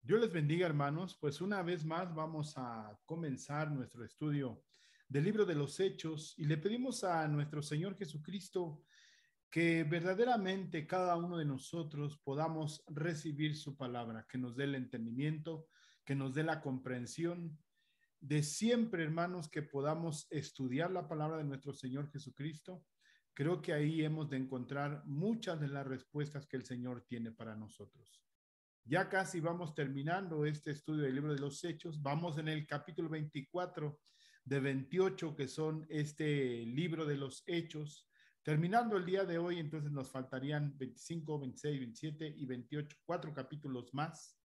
Dios les bendiga, hermanos. Pues una vez más vamos a comenzar nuestro estudio del libro de los Hechos y le pedimos a nuestro Señor Jesucristo que verdaderamente cada uno de nosotros podamos recibir su palabra, que nos dé el entendimiento, que nos dé la comprensión de siempre, hermanos, que podamos estudiar la palabra de nuestro Señor Jesucristo. Creo que ahí hemos de encontrar muchas de las respuestas que el Señor tiene para nosotros. Ya casi vamos terminando este estudio del libro de los Hechos. Vamos en el capítulo 24 de 28, que son este libro de los Hechos. Terminando el día de hoy, entonces nos faltarían 25, 26, 27 y 28, 4 capítulos más,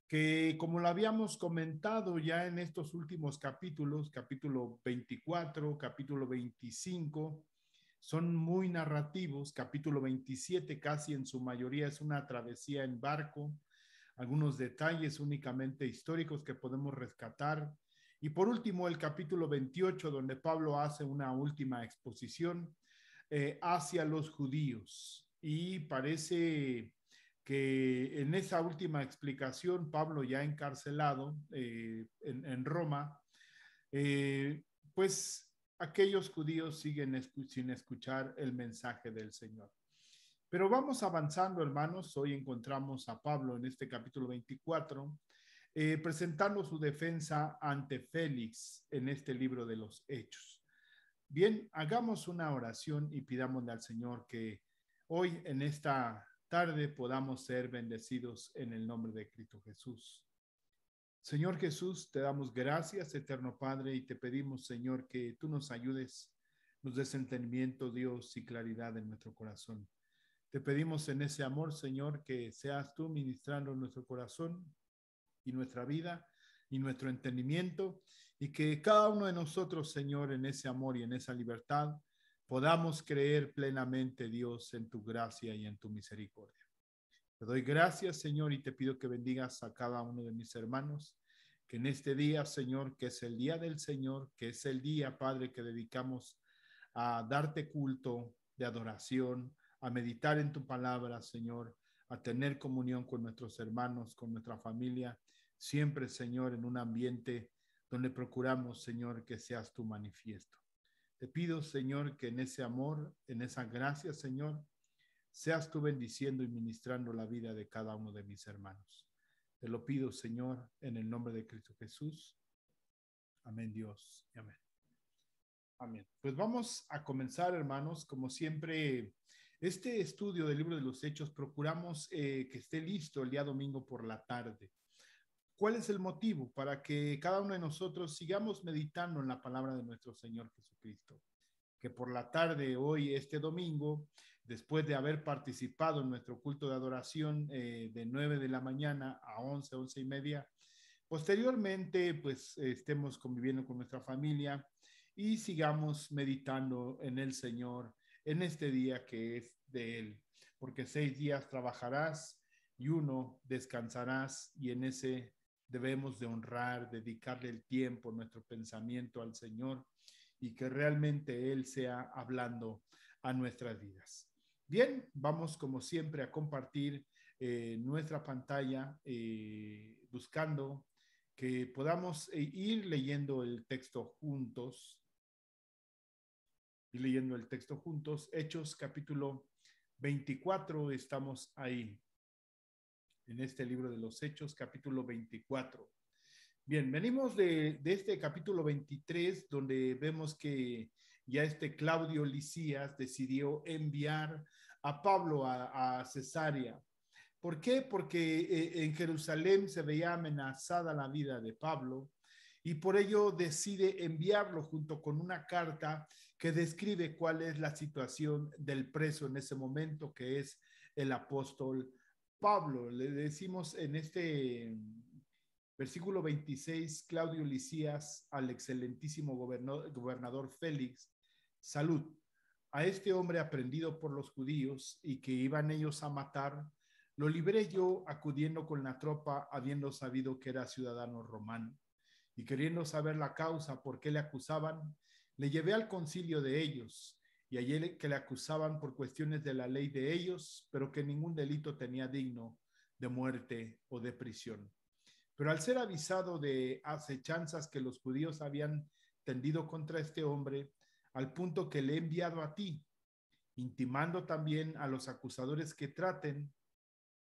que como lo habíamos comentado ya en estos últimos capítulos, capítulo 24, capítulo 25, son muy narrativos. Capítulo 27 casi en su mayoría es una travesía en barco, algunos detalles únicamente históricos que podemos rescatar. Y por último, el capítulo 28, donde Pablo hace una última exposición hacia los judíos. Y parece que en esa última explicación, Pablo ya encarcelado en Roma, pues aquellos judíos siguen sin escuchar el mensaje del Señor. Pero vamos avanzando, hermanos. Hoy encontramos a Pablo en este capítulo 24, presentando su defensa ante Félix en este libro de los Hechos. Bien, hagamos una oración y pidámosle al Señor que hoy en esta tarde podamos ser bendecidos en el nombre de Cristo Jesús. Señor Jesús, te damos gracias, eterno Padre, y te pedimos, Señor, que tú nos ayudes, nos des entendimiento, Dios, y claridad en nuestro corazón. Te pedimos en ese amor, Señor, que seas tú ministrando nuestro corazón y nuestra vida y nuestro entendimiento, y que cada uno de nosotros, Señor, en ese amor y en esa libertad, podamos creer plenamente, Dios, en tu gracia y en tu misericordia. Te doy gracias, Señor, y te pido que bendigas a cada uno de mis hermanos, que en este día, Señor, que es el día del Señor, que es el día, Padre, que dedicamos a darte culto de adoración, a meditar en tu palabra, Señor, a tener comunión con nuestros hermanos, con nuestra familia, siempre, Señor, en un ambiente donde procuramos, Señor, que seas tu manifiesto. Te pido, Señor, que en ese amor, en esa gracia, Señor, seas tú bendiciendo y ministrando la vida de cada uno de mis hermanos. Te lo pido, Señor, en el nombre de Cristo Jesús. Amén, Dios. Amén. Amén. Pues vamos a comenzar, hermanos. Como siempre, este estudio del libro de los Hechos procuramos que esté listo el día domingo por la tarde. ¿Cuál es el motivo? Para que cada uno de nosotros sigamos meditando en la palabra de nuestro Señor Jesucristo. Que por la tarde, hoy, este domingo, después de haber participado en nuestro culto de adoración de 9 de la mañana a 11, 11 y media, posteriormente, pues estemos conviviendo con nuestra familia y sigamos meditando en el Señor en este día que es de Él, porque 6 días trabajarás y uno descansarás, y en ese debemos de honrar, dedicarle el tiempo, nuestro pensamiento al Señor, y que realmente Él sea hablando a nuestras vidas. Bien, vamos como siempre a compartir nuestra pantalla buscando que podamos ir leyendo el texto juntos, Hechos capítulo 24, estamos ahí, en este libro de los Hechos, capítulo 24. Bien, venimos de este capítulo 23, donde vemos que ya este Claudio Lisias decidió enviar a Pablo a Cesarea. ¿Por qué? Porque en Jerusalén se veía amenazada la vida de Pablo, y por ello decide enviarlo junto con una carta que describe cuál es la situación del preso en ese momento, que es el apóstol Pablo. Le decimos en este versículo 26, Claudio Lisias al excelentísimo gobernador Félix: salud. A este hombre aprendido por los judíos y que iban ellos a matar, lo libré yo acudiendo con la tropa, habiendo sabido que era ciudadano romano. Y queriendo saber la causa por qué le acusaban, le llevé al concilio de ellos, y hallé que le acusaban por cuestiones de la ley de ellos, pero que ningún delito tenía digno de muerte o de prisión. Pero al ser avisado de acechanzas que los judíos habían tendido contra este hombre, al punto que le he enviado a ti, intimando también a los acusadores que traten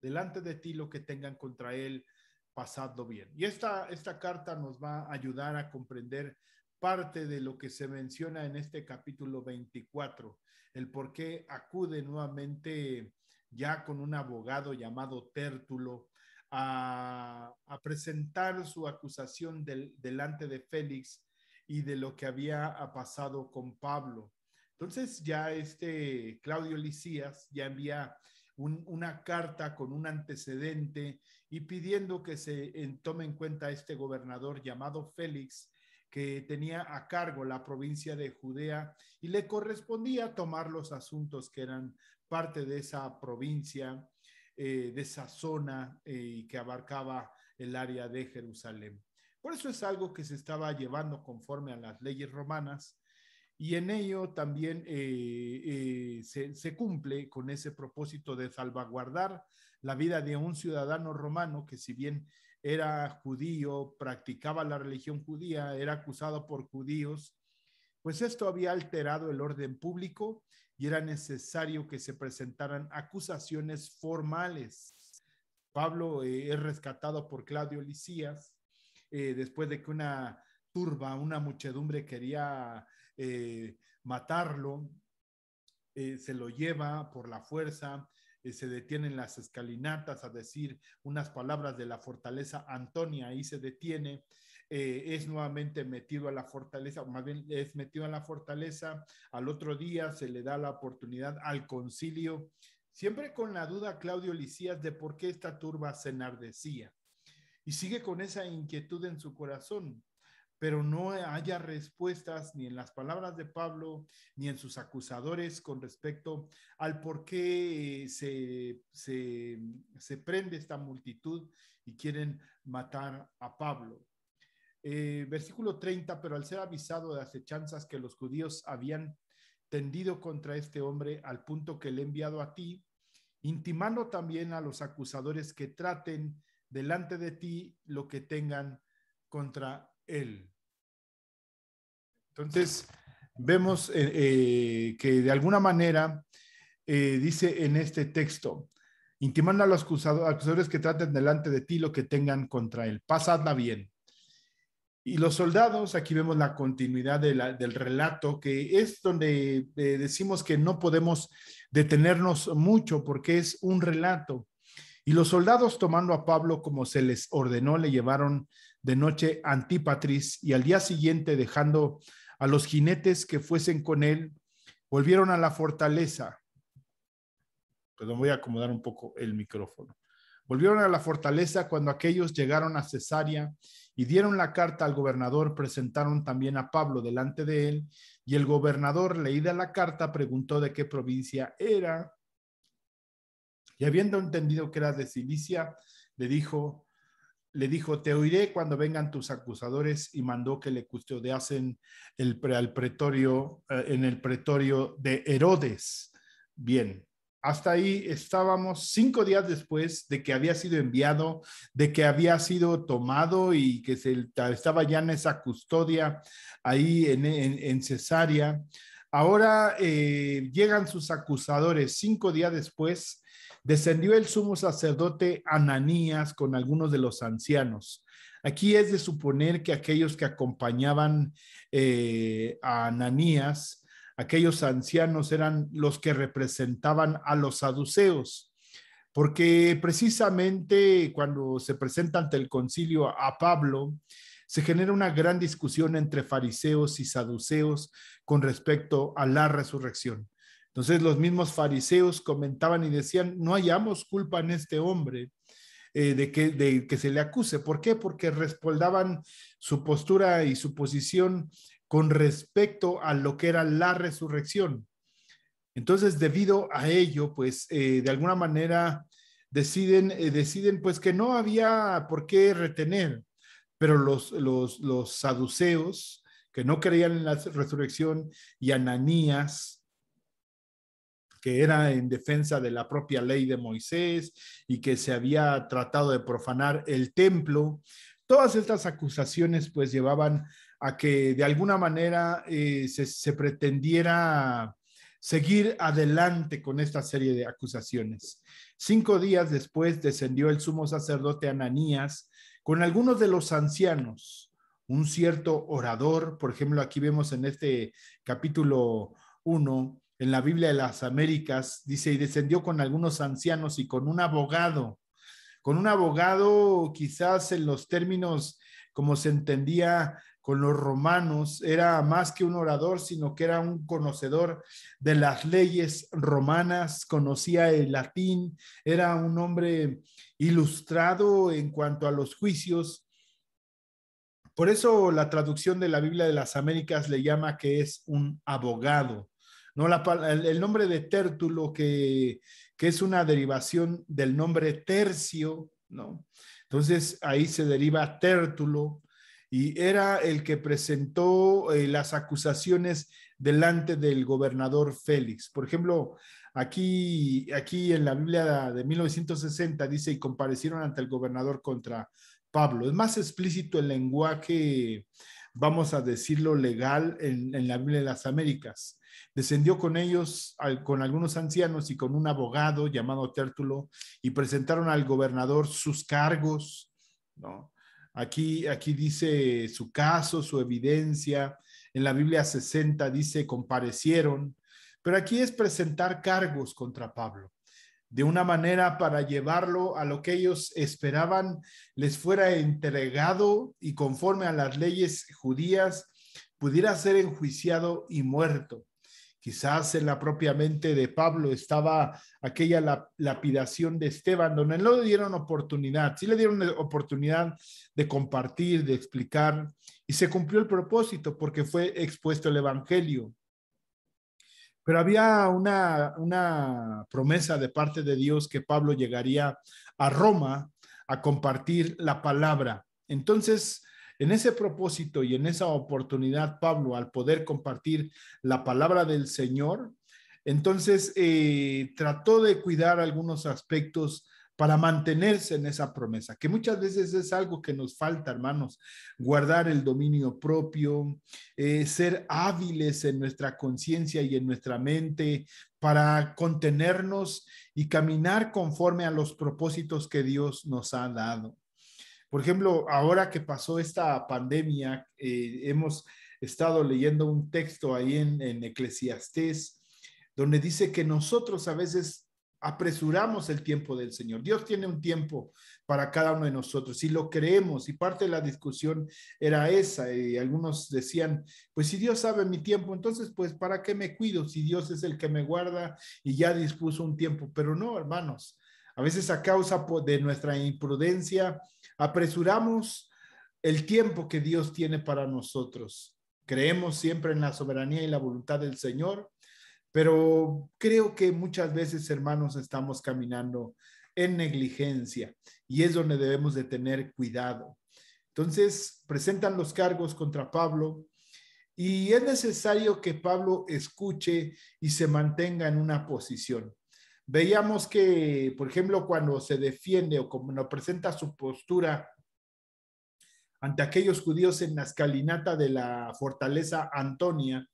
delante de ti lo que tengan contra él, pasadlo bien. Y esta carta nos va a ayudar a comprender parte de lo que se menciona en este capítulo 24, el por qué acude nuevamente ya con un abogado llamado Tértulo a presentar su acusación delante de Félix y de lo que había pasado con Pablo. Entonces ya Claudio Lisias ya envía una carta con un antecedente y pidiendo que se tome en cuenta este gobernador llamado Félix, que tenía a cargo la provincia de Judea y le correspondía tomar los asuntos que eran parte de esa provincia, de esa zona y que abarcaba el área de Jerusalén. Por eso es algo que se estaba llevando conforme a las leyes romanas y en ello también se cumple con ese propósito de salvaguardar la vida de un ciudadano romano que, si bien era judío, practicaba la religión judía, era acusado por judíos, pues esto había alterado el orden público y era necesario que se presentaran acusaciones formales. Pablo es rescatado por Claudio Lisias después de que una turba, una muchedumbre quería matarlo, se lo lleva por la fuerza, se detiene en las escalinatas a decir unas palabras de la fortaleza Antonia, ahí se detiene, es nuevamente metido a la fortaleza, o más bien es metido a la fortaleza, al otro día se le da la oportunidad al concilio, siempre con la duda Claudio Lisias de por qué esta turba se enardecía, y sigue con esa inquietud en su corazón, pero no haya respuestas ni en las palabras de Pablo ni en sus acusadores con respecto al por qué se prende esta multitud y quieren matar a Pablo. Versículo 30, pero al ser avisado de acechanzas que los judíos habían tendido contra este hombre, al punto que le he enviado a ti, intimando también a los acusadores que traten delante de ti lo que tengan contra él. Entonces, vemos que de alguna manera dice en este texto, intimando a los acusadores que traten delante de ti lo que tengan contra él, pasadla bien. Y los soldados, aquí vemos la continuidad del relato, que es donde decimos que no podemos detenernos mucho porque es un relato. Y los soldados, tomando a Pablo como se les ordenó, le llevaron de noche a Antípatris y al día siguiente, dejando a los jinetes que fuesen con él, volvieron a la fortaleza. Perdón, voy a acomodar un poco el micrófono. Volvieron a la fortaleza cuando aquellos llegaron a Cesarea y dieron la carta al gobernador, presentaron también a Pablo delante de él, y el gobernador, leída la carta, preguntó de qué provincia era, y habiendo entendido que era de Cilicia, le dijo, te oiré cuando vengan tus acusadores, y mandó que le custodiasen al pretorio, en el pretorio de Herodes. Bien, hasta ahí estábamos 5 días después de que había sido enviado, de que había sido tomado y que estaba ya en esa custodia ahí en Cesarea. Ahora llegan sus acusadores 5 días después. Descendió el sumo sacerdote Ananías con algunos de los ancianos. Aquí es de suponer que aquellos que acompañaban a Ananías, aquellos ancianos eran los que representaban a los saduceos, porque precisamente cuando se presenta ante el concilio a Pablo, se genera una gran discusión entre fariseos y saduceos con respecto a la resurrección. Entonces los mismos fariseos comentaban y decían, no hallamos culpa en este hombre de que se le acuse. ¿Por qué? Porque respaldaban su postura y su posición con respecto a lo que era la resurrección. Entonces, debido a ello, pues de alguna manera deciden pues que no había por qué retener, pero los saduceos que no creían en la resurrección y Ananías, que era en defensa de la propia ley de Moisés y que se había tratado de profanar el templo. Todas estas acusaciones pues llevaban a que de alguna manera se pretendiera seguir adelante con esta serie de acusaciones. 5 días después descendió el sumo sacerdote Ananías con algunos de los ancianos, un cierto orador. Por ejemplo, aquí vemos en este capítulo 1, en la Biblia de las Américas, dice, y descendió con algunos ancianos y con un abogado. Con un abogado, quizás en los términos como se entendía con los romanos, era más que un orador, sino que era un conocedor de las leyes romanas, conocía el latín, era un hombre ilustrado en cuanto a los juicios. Por eso la traducción de la Biblia de las Américas le llama que es un abogado. No, el nombre de Tértulo, que es una derivación del nombre tercio, ¿no? Entonces ahí se deriva Tértulo, y era el que presentó las acusaciones delante del gobernador Félix. Por ejemplo, aquí en la Biblia de 1960 dice, y comparecieron ante el gobernador contra Pablo. Es más explícito el lenguaje, vamos a decirlo, legal en la Biblia de las Américas. Descendió con ellos, con algunos ancianos y con un abogado llamado Tértulo, y presentaron al gobernador sus cargos, ¿no? Aquí dice su caso, su evidencia. En la Biblia 60 dice comparecieron, pero aquí es presentar cargos contra Pablo, de una manera para llevarlo a lo que ellos esperaban les fuera entregado y conforme a las leyes judías pudiera ser enjuiciado y muerto. Quizás en la propia mente de Pablo estaba aquella lapidación de Esteban, donde no le dieron oportunidad, sí le dieron oportunidad de compartir, de explicar, y se cumplió el propósito porque fue expuesto el evangelio. Pero había una promesa de parte de Dios que Pablo llegaría a Roma a compartir la palabra. Entonces, en ese propósito y en esa oportunidad, Pablo, al poder compartir la palabra del Señor, entonces trató de cuidar algunos aspectos para mantenerse en esa promesa, que muchas veces es algo que nos falta, hermanos, guardar el dominio propio, ser hábiles en nuestra conciencia y en nuestra mente para contenernos y caminar conforme a los propósitos que Dios nos ha dado. Por ejemplo, ahora que pasó esta pandemia, hemos estado leyendo un texto ahí en Eclesiastés, donde dice que nosotros a veces apresuramos el tiempo del Señor. Dios tiene un tiempo para cada uno de nosotros y lo creemos, y parte de la discusión era esa, y algunos decían, pues si Dios sabe mi tiempo, entonces pues ¿para qué me cuido si Dios es el que me guarda y ya dispuso un tiempo? Pero no, hermanos, a veces a causa de nuestra imprudencia apresuramos el tiempo que Dios tiene para nosotros. Creemos siempre en la soberanía y la voluntad del Señor, pero creo que muchas veces, hermanos, estamos caminando en negligencia, y es donde debemos de tener cuidado. Entonces, presentan los cargos contra Pablo, y es necesario que Pablo escuche y se mantenga en una posición. Veíamos que, por ejemplo, cuando se defiende o cuando presenta su postura ante aquellos judíos en la escalinata de la fortaleza Antonia,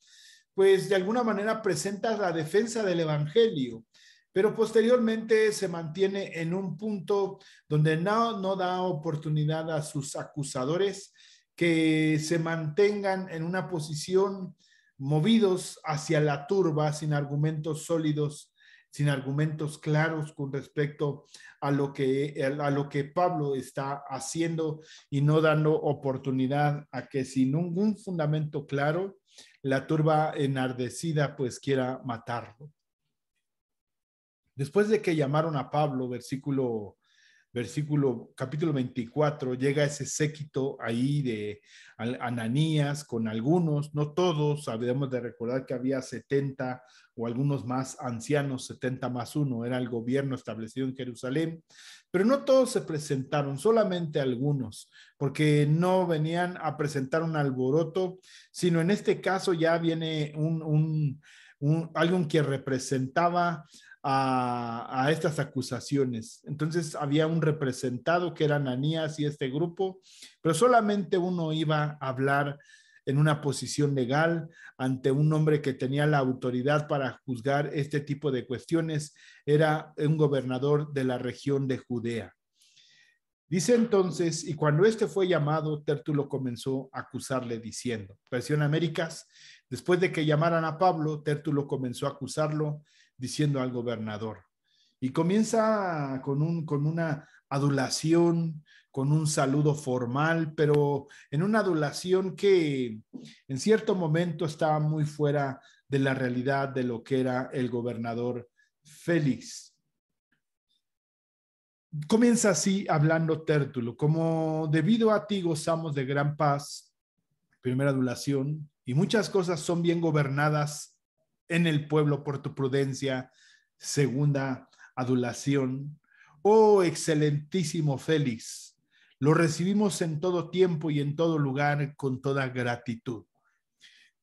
pues de alguna manera presenta la defensa del evangelio, pero posteriormente se mantiene en un punto donde no da oportunidad a sus acusadores que se mantengan en una posición movidos hacia la turba sin argumentos sólidos, sin argumentos claros con respecto a lo que Pablo está haciendo, y no dando oportunidad a que sin ningún fundamento claro la turba enardecida pues quiera matarlo. Después de que llamaron a Pablo, capítulo 24, llega ese séquito ahí de Ananías con algunos, no todos, debemos de recordar que había 70 o algunos más ancianos, 70 más uno, era el gobierno establecido en Jerusalén, pero no todos se presentaron, solamente algunos, porque no venían a presentar un alboroto, sino en este caso ya viene alguien que representaba a estas acusaciones. Entonces había un representado que era Ananías y este grupo, pero solamente uno iba a hablar en una posición legal ante un hombre que tenía la autoridad para juzgar este tipo de cuestiones. Era un gobernador de la región de Judea. Dice entonces, y cuando este fue llamado, Tértulo comenzó a acusarle diciendo, versión Américas, después de que llamaran a Pablo, Tértulo comenzó a acusarlo diciendo al gobernador. Y comienza con una adulación, con un saludo formal, pero en una adulación que en cierto momento estaba muy fuera de la realidad de lo que era el gobernador Félix. Comienza así hablando Tértulo, como debido a ti gozamos de gran paz, primera adulación, y muchas cosas son bien gobernadas en el pueblo por tu prudencia, segunda adulación. Oh, excelentísimo Félix, lo recibimos en todo tiempo y en todo lugar con toda gratitud.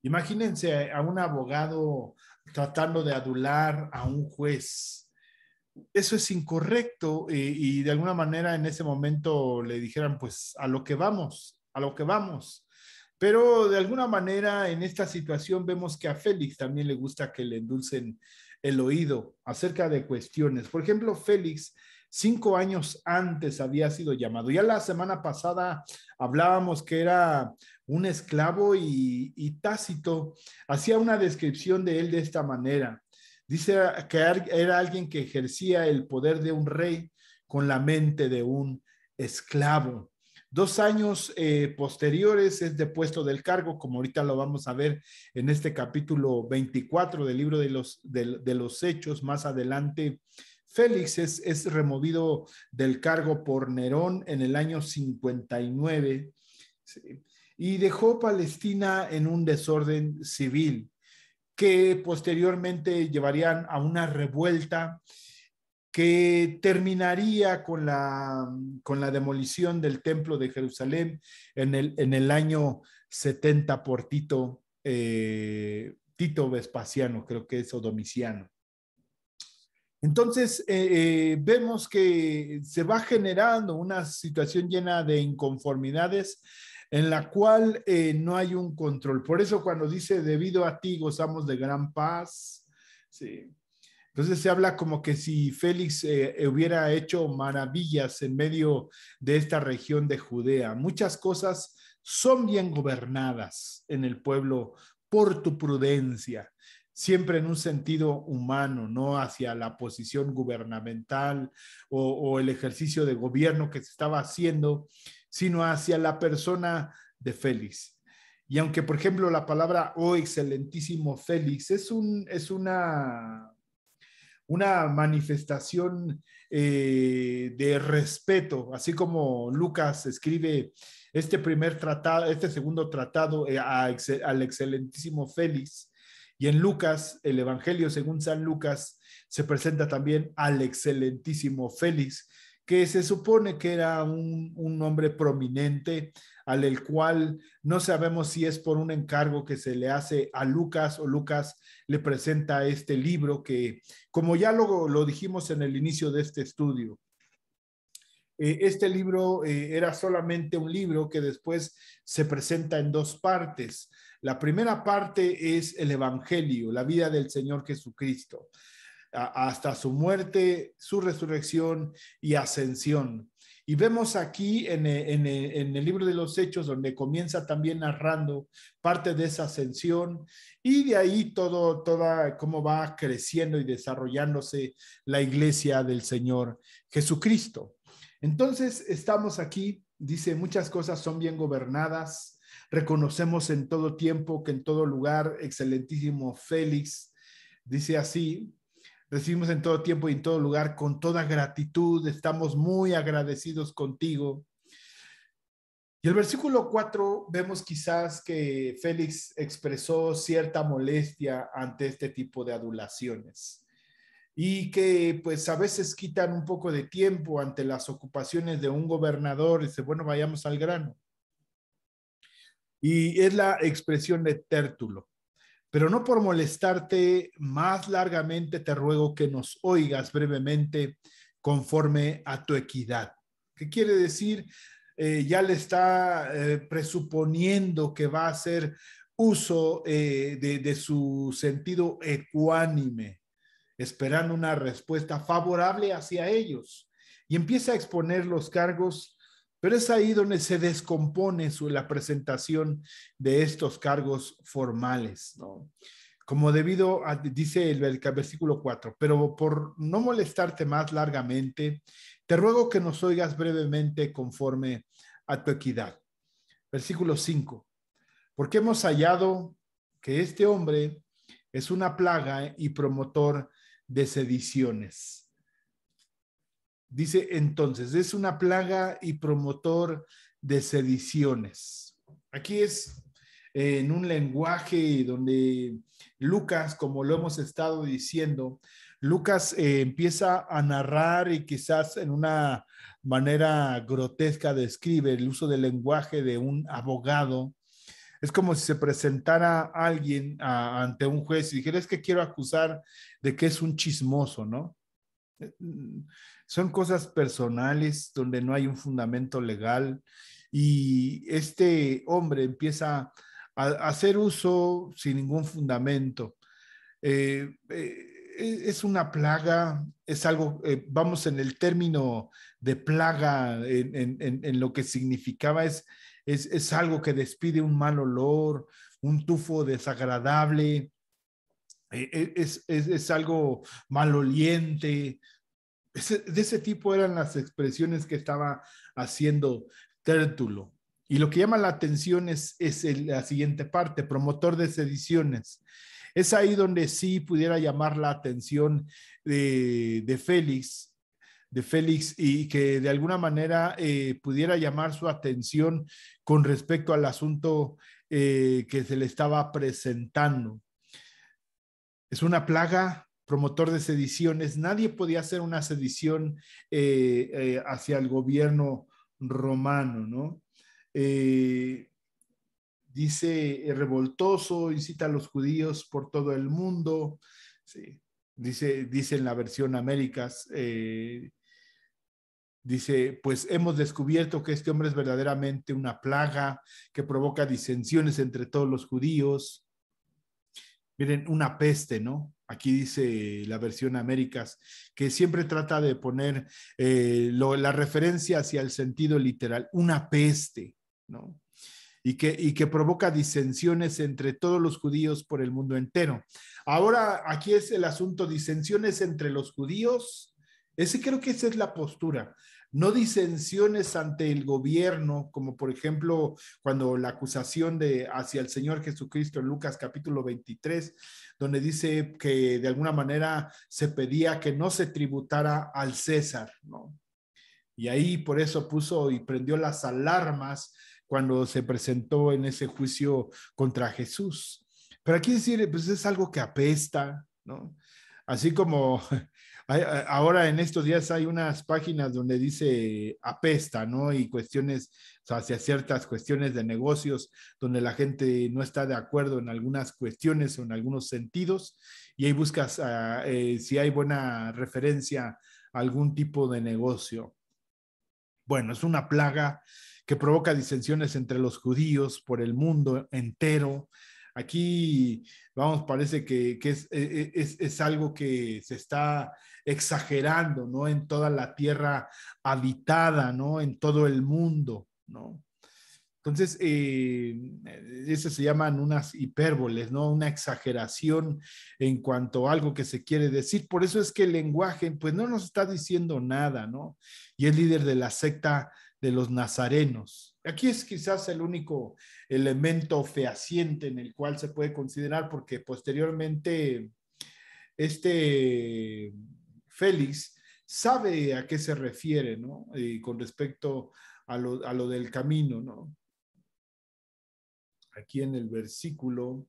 Imagínense a un abogado tratando de adular a un juez. Eso es incorrecto y de alguna manera en ese momento le dijeran, pues a lo que vamos, a lo que vamos. Pero de alguna manera en esta situación vemos que a Félix también le gusta que le endulcen el oído acerca de cuestiones. Por ejemplo, Félix 5 años antes había sido llamado. Ya la semana pasada hablábamos que era un esclavo y Tácito hacía una descripción de él de esta manera. Dice que era alguien que ejercía el poder de un rey con la mente de un esclavo. 2 años posteriores es depuesto del cargo, como ahorita lo vamos a ver en este capítulo 24 del libro de los Hechos. Más adelante, Félix es removido del cargo por Nerón en el año 59, ¿sí? Y dejó Palestina en un desorden civil que posteriormente llevarían a una revuelta que terminaría con la demolición del templo de Jerusalén en el año 70 por Tito Vespasiano, creo que es, o Domiciano. Entonces, vemos que se va generando una situación llena de inconformidades en la cual no hay un control. Por eso cuando dice, debido a ti gozamos de gran paz, sí. Entonces se habla como que si Félix hubiera hecho maravillas en medio de esta región de Judea. Muchas cosas son bien gobernadas en el pueblo por tu prudencia, siempre en un sentido humano, no hacia la posición gubernamental o el ejercicio de gobierno que se estaba haciendo, sino hacia la persona de Félix. Y aunque, por ejemplo, la palabra oh excelentísimo Félix es una manifestación de respeto, así como Lucas escribe este primer tratado, este segundo tratado al excelentísimo Félix, y en Lucas, el Evangelio según San Lucas, se presenta también al excelentísimo Félix, que se supone que era un hombre prominente, al cual no sabemos si es por un encargo que se le hace a Lucas o Lucas le presenta este libro que, como ya lo dijimos en el inicio de este estudio, este libro era solamente un libro que después se presenta en dos partes. La primera parte es el Evangelio, la vida del Señor Jesucristo, hasta su muerte, su resurrección y ascensión. Y vemos aquí en el libro de los Hechos, donde comienza también narrando parte de esa ascensión y de ahí toda cómo va creciendo y desarrollándose la iglesia del Señor Jesucristo. Entonces estamos aquí, dice, muchas cosas son bien gobernadas, reconocemos en todo tiempo que en todo lugar, excelentísimo Félix, dice así, recibimos en todo tiempo y en todo lugar con toda gratitud, estamos muy agradecidos contigo. Y el versículo 4 vemos quizás que Félix expresó cierta molestia ante este tipo de adulaciones y que pues a veces quitan un poco de tiempo ante las ocupaciones de un gobernador. Dice, bueno, vayamos al grano. Y es la expresión de Tértulo. Pero no por molestarte más largamente, te ruego que nos oigas brevemente conforme a tu equidad. ¿Qué quiere decir? Ya le está presuponiendo que va a hacer uso de su sentido ecuánime, esperando una respuesta favorable hacia ellos. Y empieza a exponer los cargos, pero es ahí donde se descompone la presentación de estos cargos formales, ¿no? Como debido a, dice el versículo 4, pero por no molestarte más largamente, te ruego que nos oigas brevemente conforme a tu equidad. Versículo 5, porque hemos hallado que este hombre es una plaga y promotor de sediciones. Dice entonces, es una plaga y promotor de sediciones. Aquí es en un lenguaje donde Lucas, como lo hemos estado diciendo, Lucas empieza a narrar y quizás en una manera grotesca describe el uso del lenguaje de un abogado. Es como si se presentara alguien ante un juez y dijera, es que quiero acusar de que es un chismoso, ¿no? Son cosas personales donde no hay un fundamento legal y este hombre empieza a hacer uso sin ningún fundamento. Es una plaga, es algo, vamos en el término de plaga, en lo que significaba, es algo que despide un mal olor, un tufo desagradable, es algo maloliente. De ese tipo eran las expresiones que estaba haciendo Tértulo. Y lo que llama la atención es la siguiente parte, promotor de sediciones. Es ahí donde sí pudiera llamar la atención de Félix y que de alguna manera pudiera llamar su atención con respecto al asunto que se le estaba presentando. Es una plaga, promotor de sediciones. Nadie podía hacer una sedición hacia el gobierno romano, ¿no? Dice revoltoso, incita a los judíos por todo el mundo. Sí. Dice en la versión Américas, dice, pues hemos descubierto que este hombre es verdaderamente una plaga que provoca disensiones entre todos los judíos. Miren, una peste, ¿no? Aquí dice la versión Américas, que siempre trata de poner la referencia hacia el sentido literal, una peste, ¿no? Y que provoca disensiones entre todos los judíos por el mundo entero. Ahora, aquí es el asunto, disensiones entre los judíos. Creo que esa es la postura. No disensiones ante el gobierno, como por ejemplo cuando la acusación hacia el Señor Jesucristo en Lucas capítulo 23, donde dice que de alguna manera se pedía que no se tributara al César, ¿no? Y ahí por eso puso y prendió las alarmas cuando se presentó en ese juicio contra Jesús. Pero aquí decir, pues es algo que apesta, ¿no? Así como ahora en estos días hay unas páginas donde dice apesta, ¿no? Y cuestiones, o sea, hacia ciertas cuestiones de negocios donde la gente no está de acuerdo en algunas cuestiones o en algunos sentidos y ahí buscas si hay buena referencia a algún tipo de negocio. Bueno, es una plaga que provoca disensiones entre los judíos por el mundo entero. Aquí, vamos, parece que es algo que se está exagerando, ¿no? En toda la tierra habitada, ¿no? En todo el mundo, ¿no? Entonces, eso se llaman unas hipérboles, ¿no? Una exageración en cuanto a algo que se quiere decir. Por eso es que el lenguaje, pues no nos está diciendo nada, ¿no? Y es líder de la secta de los nazarenos. Aquí es quizás el único elemento fehaciente en el cual se puede considerar, porque posteriormente este Félix sabe a qué se refiere, ¿no? Con respecto a lo del camino, ¿no? Aquí en el versículo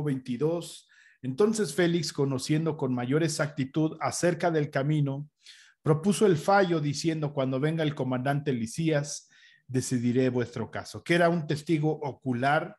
22. Entonces Félix, conociendo con mayor exactitud acerca del camino, propuso el fallo diciendo: cuando venga el comandante Lisías, decidiré vuestro caso. Que era un testigo ocular,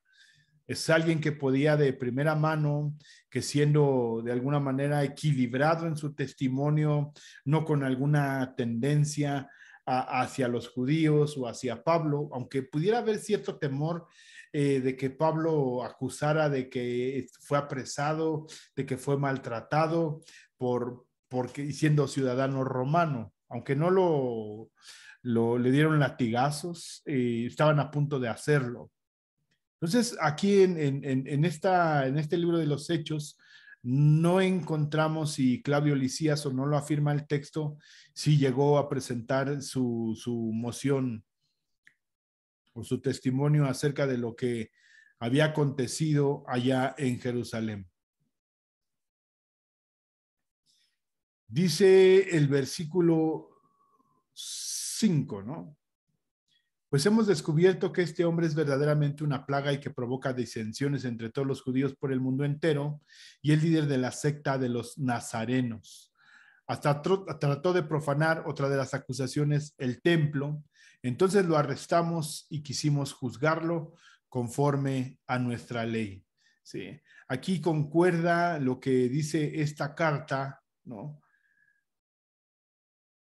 es alguien que podía de primera mano, que siendo de alguna manera equilibrado en su testimonio, no con alguna tendencia hacia los judíos o hacia Pablo, aunque pudiera haber cierto temor de que Pablo acusara de que fue apresado, de que fue maltratado porque siendo ciudadano romano, aunque no le dieron latigazos, estaban a punto de hacerlo. Entonces, aquí en este libro de los Hechos, no encontramos si Claudio Lisías, o no lo afirma el texto, si llegó a presentar su moción o su testimonio acerca de lo que había acontecido allá en Jerusalén. Dice el versículo 5, ¿no? Pues hemos descubierto que este hombre es verdaderamente una plaga y que provoca disensiones entre todos los judíos por el mundo entero, y el líder de la secta de los nazarenos. Hasta trató de profanar, otra de las acusaciones, el templo. Entonces lo arrestamos y quisimos juzgarlo conforme a nuestra ley. Sí. Aquí concuerda lo que dice esta carta, ¿no?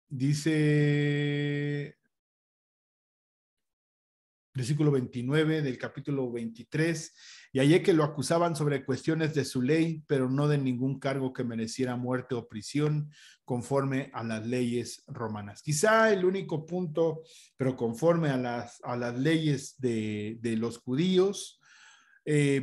Dice versículo 29 del capítulo 23, y hallé que lo acusaban sobre cuestiones de su ley, pero no de ningún cargo que mereciera muerte o prisión, conforme a las leyes romanas. Quizá el único punto, pero conforme a las leyes de los judíos,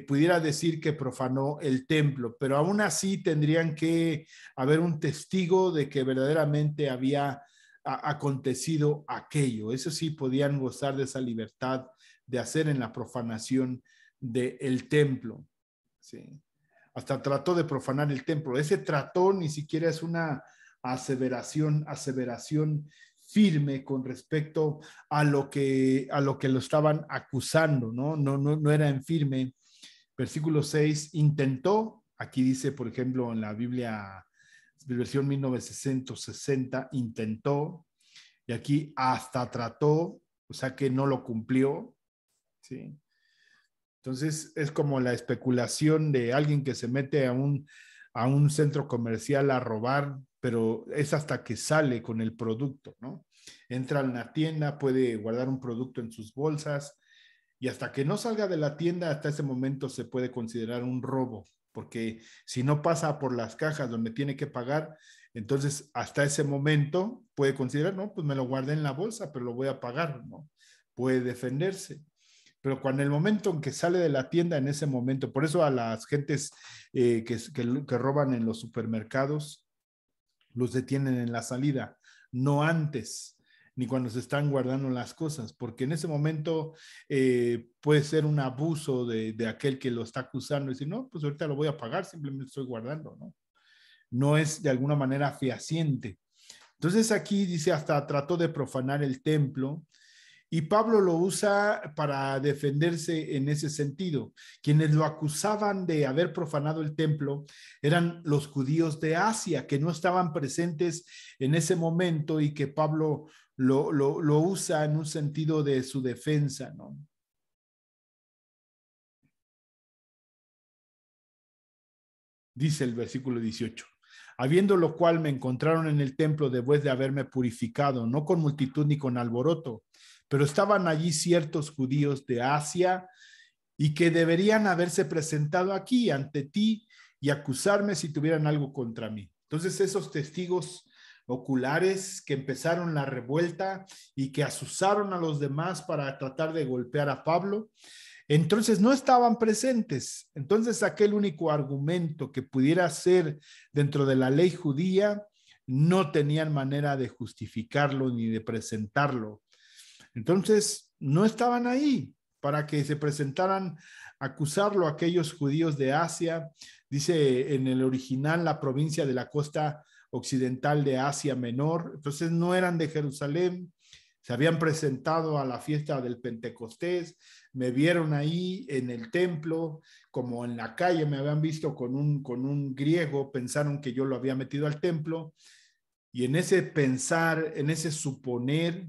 pudiera decir que profanó el templo, pero aún así tendrían que haber un testigo de que verdaderamente había acontecido aquello. Eso sí, podían gozar de esa libertad de hacer en la profanación del templo. ¿Sí? Hasta trató de profanar el templo. Ese trató ni siquiera es una aseveración firme con respecto a lo que lo estaban acusando, ¿no? No era en firme. Versículo 6, intentó, aquí dice, por ejemplo, en la Biblia, versión 1960, intentó, y aquí hasta trató, o sea que no lo cumplió, ¿sí? Entonces es como la especulación de alguien que se mete a un centro comercial a robar, pero es hasta que sale con el producto, ¿no? Entra a la tienda, puede guardar un producto en sus bolsas, y hasta que no salga de la tienda, hasta ese momento se puede considerar un robo, porque si no pasa por las cajas donde tiene que pagar, entonces hasta ese momento puede considerar, no, pues me lo guardé en la bolsa, pero lo voy a pagar, ¿no? Puede defenderse. Pero cuando el momento en que sale de la tienda, en ese momento, por eso a las gentes que roban en los supermercados, los detienen en la salida, no antes, ni cuando se están guardando las cosas, porque en ese momento puede ser un abuso de aquel que lo está acusando y decir, no, pues ahorita lo voy a pagar, simplemente estoy guardando, ¿no? No es de alguna manera fehaciente. Entonces aquí dice, hasta trató de profanar el templo, y Pablo lo usa para defenderse en ese sentido. Quienes lo acusaban de haber profanado el templo eran los judíos de Asia, que no estaban presentes en ese momento, y que Pablo lo usa en un sentido de su defensa, ¿no? Dice el versículo 18. Habiendo lo cual me encontraron en el templo después de haberme purificado, no con multitud ni con alboroto, pero estaban allí ciertos judíos de Asia y que deberían haberse presentado aquí ante ti y acusarme si tuvieran algo contra mí. Entonces esos testigos oculares que empezaron la revuelta y que asusaron a los demás para tratar de golpear a Pablo, entonces no estaban presentes. Entonces aquel único argumento que pudiera ser dentro de la ley judía, no tenían manera de justificarlo ni de presentarlo. Entonces no estaban ahí para que se presentaran a acusarlo a aquellos judíos de Asia. Dice en el original la provincia de la costa occidental de Asia Menor. Entonces no eran de Jerusalén, se habían presentado a la fiesta del Pentecostés, me vieron ahí en el templo, como en la calle me habían visto con un griego, pensaron que yo lo había metido al templo, Y en ese pensar, en ese suponer,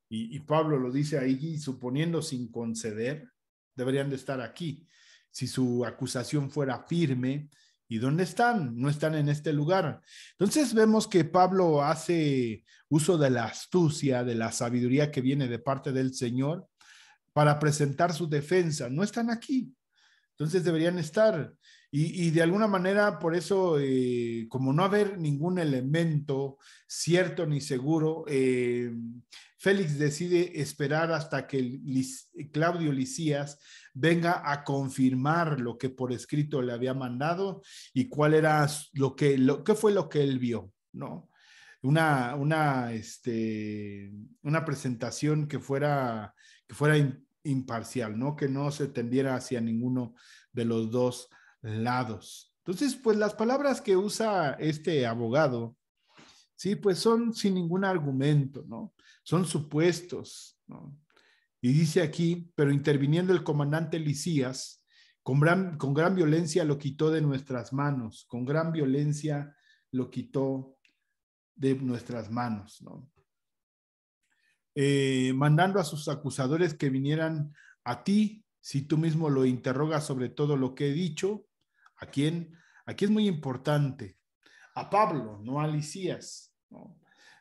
y Pablo lo dice ahí, suponiendo sin conceder, deberían de estar aquí. Si su acusación fuera firme, ¿y dónde están? No están en este lugar. Entonces vemos que Pablo hace uso de la astucia, de la sabiduría que viene de parte del Señor para presentar su defensa. No están aquí. Entonces deberían estar. Y de alguna manera, por eso, como no haber ningún elemento cierto ni seguro, Félix decide esperar hasta que Claudio Lisías venga a confirmar lo que por escrito le había mandado y cuál era qué fue lo que él vio, ¿no? Una presentación que fuera imparcial, ¿no? Que no se tendiera hacia ninguno de los dos lados. Entonces, pues las palabras que usa este abogado, sí, pues son sin ningún argumento, ¿no? Son supuestos, ¿no? Y dice aquí, pero interviniendo el comandante Lisías, con gran violencia lo quitó de nuestras manos, con gran violencia lo quitó de nuestras manos, ¿no? Mandando a sus acusadores que vinieran a ti, si tú mismo lo interrogas sobre todo lo que he dicho. ¿A quién? Aquí es muy importante. A Pablo, no a Lisías, ¿no?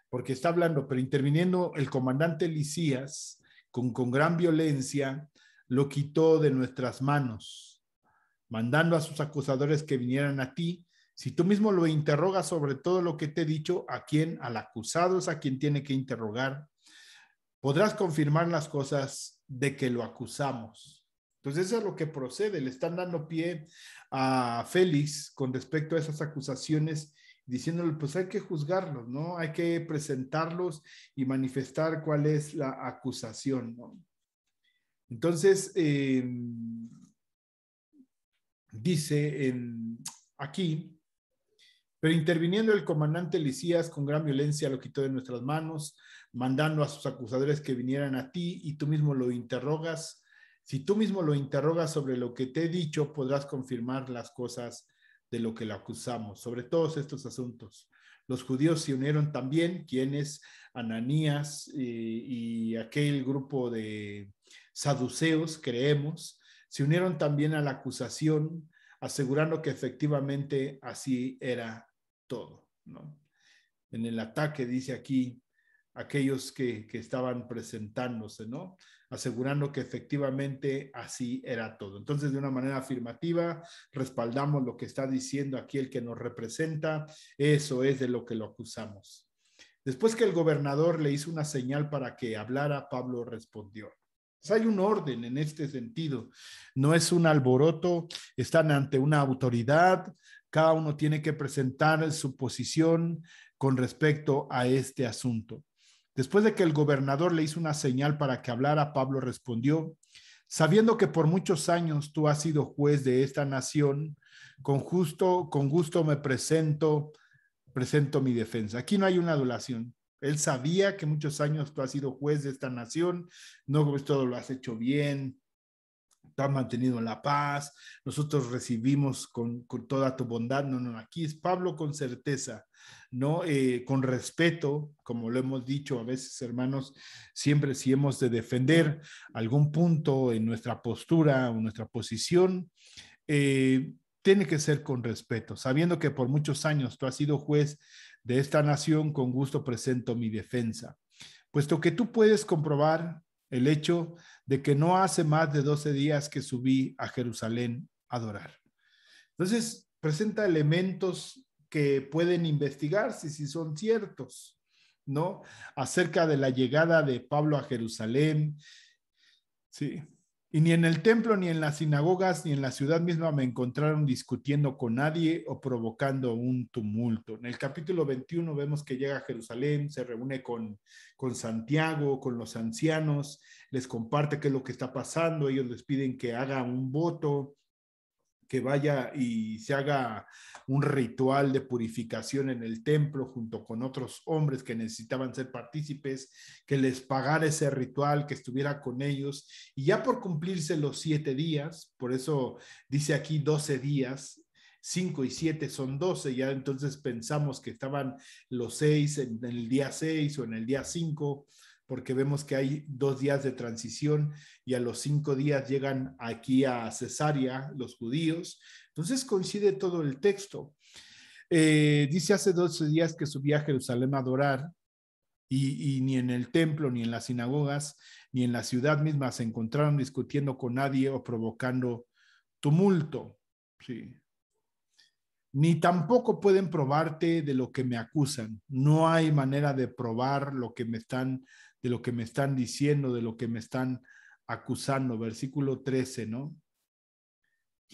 Porque está hablando, pero interviniendo el comandante Lisías con gran violencia, lo quitó de nuestras manos, mandando a sus acusadores que vinieran a ti. Si tú mismo lo interrogas sobre todo lo que te he dicho, ¿a quién? Al acusado es a quien tiene que interrogar. Podrás confirmar las cosas de que lo acusamos. Entonces eso es lo que procede. Le están dando pie a Félix con respecto a esas acusaciones, diciéndole, pues hay que juzgarlos, ¿no? Hay que presentarlos y manifestar cuál es la acusación, ¿no? Entonces, dice aquí, pero interviniendo el comandante Lisías con gran violencia lo quitó de nuestras manos, mandando a sus acusadores que vinieran a ti y tú mismo lo interrogas. Si tú mismo lo interrogas sobre lo que te he dicho, podrás confirmar las cosas de lo que lo acusamos, sobre todos estos asuntos. Los judíos se unieron también, quienes Ananías y aquel grupo de saduceos, creemos, se unieron también a la acusación, asegurando que efectivamente así era todo, ¿no? En el ataque dice aquí aquellos que estaban presentándose, ¿no? Asegurando que efectivamente así era todo. Entonces, de una manera afirmativa, respaldamos lo que está diciendo aquí el que nos representa, eso es de lo que lo acusamos. Después que el gobernador le hizo una señal para que hablara, Pablo respondió. Hay un orden en este sentido, no es un alboroto, están ante una autoridad, cada uno tiene que presentar su posición con respecto a este asunto. Después de que el gobernador le hizo una señal para que hablara, Pablo respondió, sabiendo que por muchos años tú has sido juez de esta nación, con gusto me presento mi defensa. Aquí no hay una adulación. Él sabía que muchos años tú has sido juez de esta nación, no pues todo lo has hecho bien, te has mantenido en la paz, nosotros recibimos con toda tu bondad. No, no, aquí es Pablo con certeza, ¿no? Con respeto, como lo hemos dicho a veces, hermanos, siempre si hemos de defender algún punto en nuestra postura o nuestra posición, tiene que ser con respeto, sabiendo que por muchos años tú has sido juez de esta nación, con gusto presento mi defensa, puesto que tú puedes comprobar el hecho de que no hace más de 12 días que subí a Jerusalén a adorar. Entonces, presenta elementos que pueden investigarse si son ciertos, ¿no? Acerca de la llegada de Pablo a Jerusalén, sí. Y ni en el templo, ni en las sinagogas, ni en la ciudad misma me encontraron discutiendo con nadie o provocando un tumulto. En el capítulo 21 vemos que llega a Jerusalén, se reúne con Santiago, con los ancianos, les comparte qué es lo que está pasando, ellos les piden que haga un voto, que vaya y se haga un ritual de purificación en el templo junto con otros hombres que necesitaban ser partícipes, que les pagara ese ritual, que estuviera con ellos. Y ya por cumplirse los 7 días, por eso dice aquí 12 días, 5 y 7 son 12, ya entonces pensamos que estaban los 6 en el día 6 o en el día 5, porque vemos que hay 2 días de transición y a los 5 días llegan aquí a Cesarea los judíos. Entonces coincide todo el texto. Dice hace 12 días que subía a Jerusalén a adorar y ni en el templo, ni en las sinagogas, ni en la ciudad misma se encontraron discutiendo con nadie o provocando tumulto. Sí. Ni tampoco pueden probarte de lo que me acusan. No hay manera de probar lo que me están, de lo que me están diciendo, de lo que me están acusando. Versículo 13, ¿no?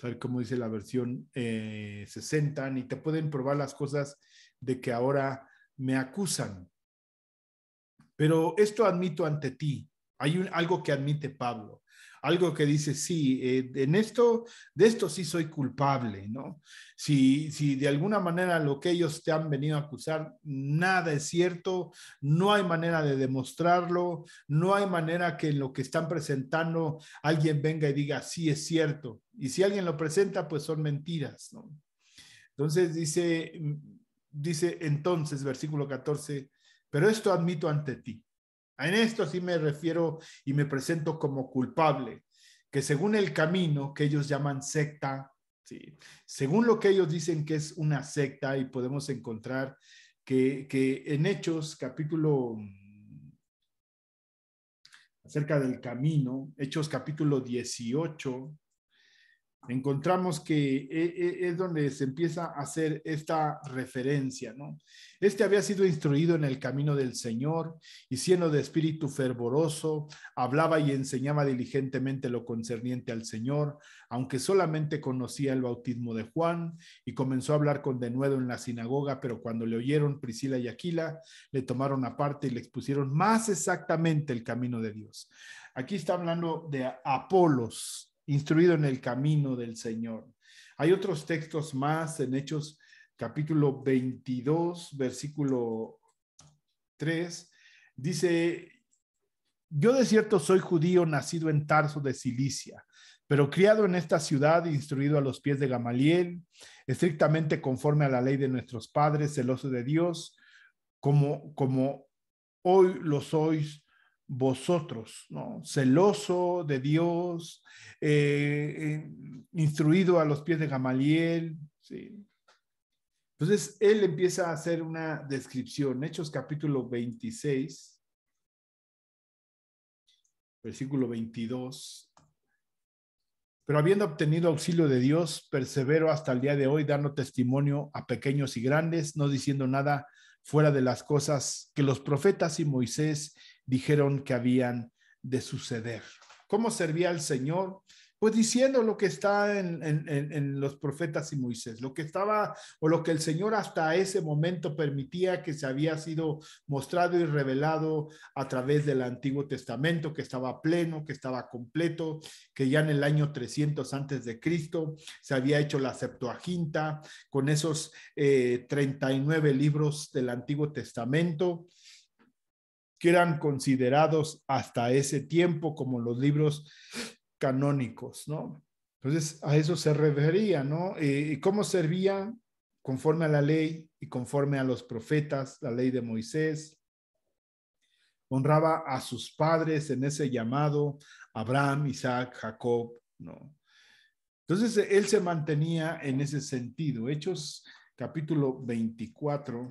A ver cómo dice la versión 60. Ni te pueden probar las cosas de que ahora me acusan. Pero esto admito ante ti. Hay algo que admite Pablo, algo que dice, sí, en esto, de esto sí soy culpable, ¿no? Si de alguna manera lo que ellos te han venido a acusar, nada es cierto, no hay manera de demostrarlo, no hay manera que en lo que están presentando alguien venga y diga, sí es cierto. Y si alguien lo presenta, pues son mentiras, ¿no? Entonces dice entonces, versículo 14, pero esto admito ante ti. En esto sí me refiero y me presento como culpable, que según el camino que ellos llaman secta, ¿sí? Según lo que ellos dicen que es una secta, y podemos encontrar que en Hechos capítulo, acerca del camino, Hechos capítulo 18, encontramos que es donde se empieza a hacer esta referencia, ¿no? Este había sido instruido en el camino del Señor y siendo de espíritu fervoroso, hablaba y enseñaba diligentemente lo concerniente al Señor, aunque solamente conocía el bautismo de Juan, y comenzó a hablar con denuedo en la sinagoga, pero cuando le oyeron Priscila y Aquila, le tomaron aparte y le expusieron más exactamente el camino de Dios. Aquí está hablando de Apolos, instruido en el camino del Señor. Hay otros textos más en Hechos capítulo 22, versículo 3. Dice, yo de cierto soy judío, nacido en Tarso de Cilicia, pero criado en esta ciudad, instruido a los pies de Gamaliel, estrictamente conforme a la ley de nuestros padres, celoso de Dios, como hoy lo sois vosotros, ¿no? Celoso de Dios, instruido a los pies de Gamaliel, ¿sí? Entonces, él empieza a hacer una descripción, Hechos capítulo 26, versículo 22. Pero habiendo obtenido auxilio de Dios, persevero hasta el día de hoy, dando testimonio a pequeños y grandes, no diciendo nada fuera de las cosas que los profetas y Moisés dijeron que habían de suceder. ¿Cómo servía al Señor? Pues diciendo lo que está en los profetas y Moisés, lo que estaba o lo que el Señor hasta ese momento permitía que se había sido mostrado y revelado a través del Antiguo Testamento, que estaba pleno, que estaba completo, que ya en el año 300 antes de Cristo se había hecho la Septuaginta con esos 39 libros del Antiguo Testamento que eran considerados hasta ese tiempo como los libros canónicos, ¿no? Entonces, a eso se refería, ¿no? ¿Cómo servía? Conforme a la ley y conforme a los profetas, la ley de Moisés. Honraba a sus padres en ese llamado, Abraham, Isaac, Jacob, ¿no? Entonces, él se mantenía en ese sentido. Hechos capítulo 24.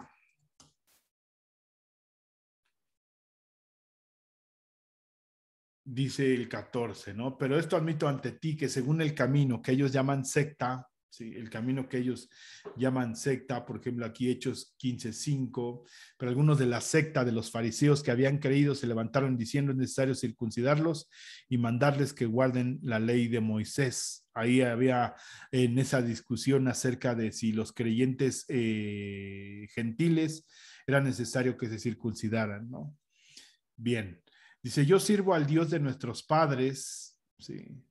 Dice el 14, ¿no? Pero esto admito ante ti que según el camino que ellos llaman secta, ¿sí? El camino que ellos llaman secta, por ejemplo, aquí Hechos 15:5, pero algunos de la secta de los fariseos que habían creído se levantaron diciendo es necesario circuncidarlos y mandarles que guarden la ley de Moisés. Ahí había en esa discusión acerca de si los creyentes gentiles era necesario que se circuncidaran, ¿no? Bien. Dice, yo sirvo al Dios de nuestros padres, ¿sí?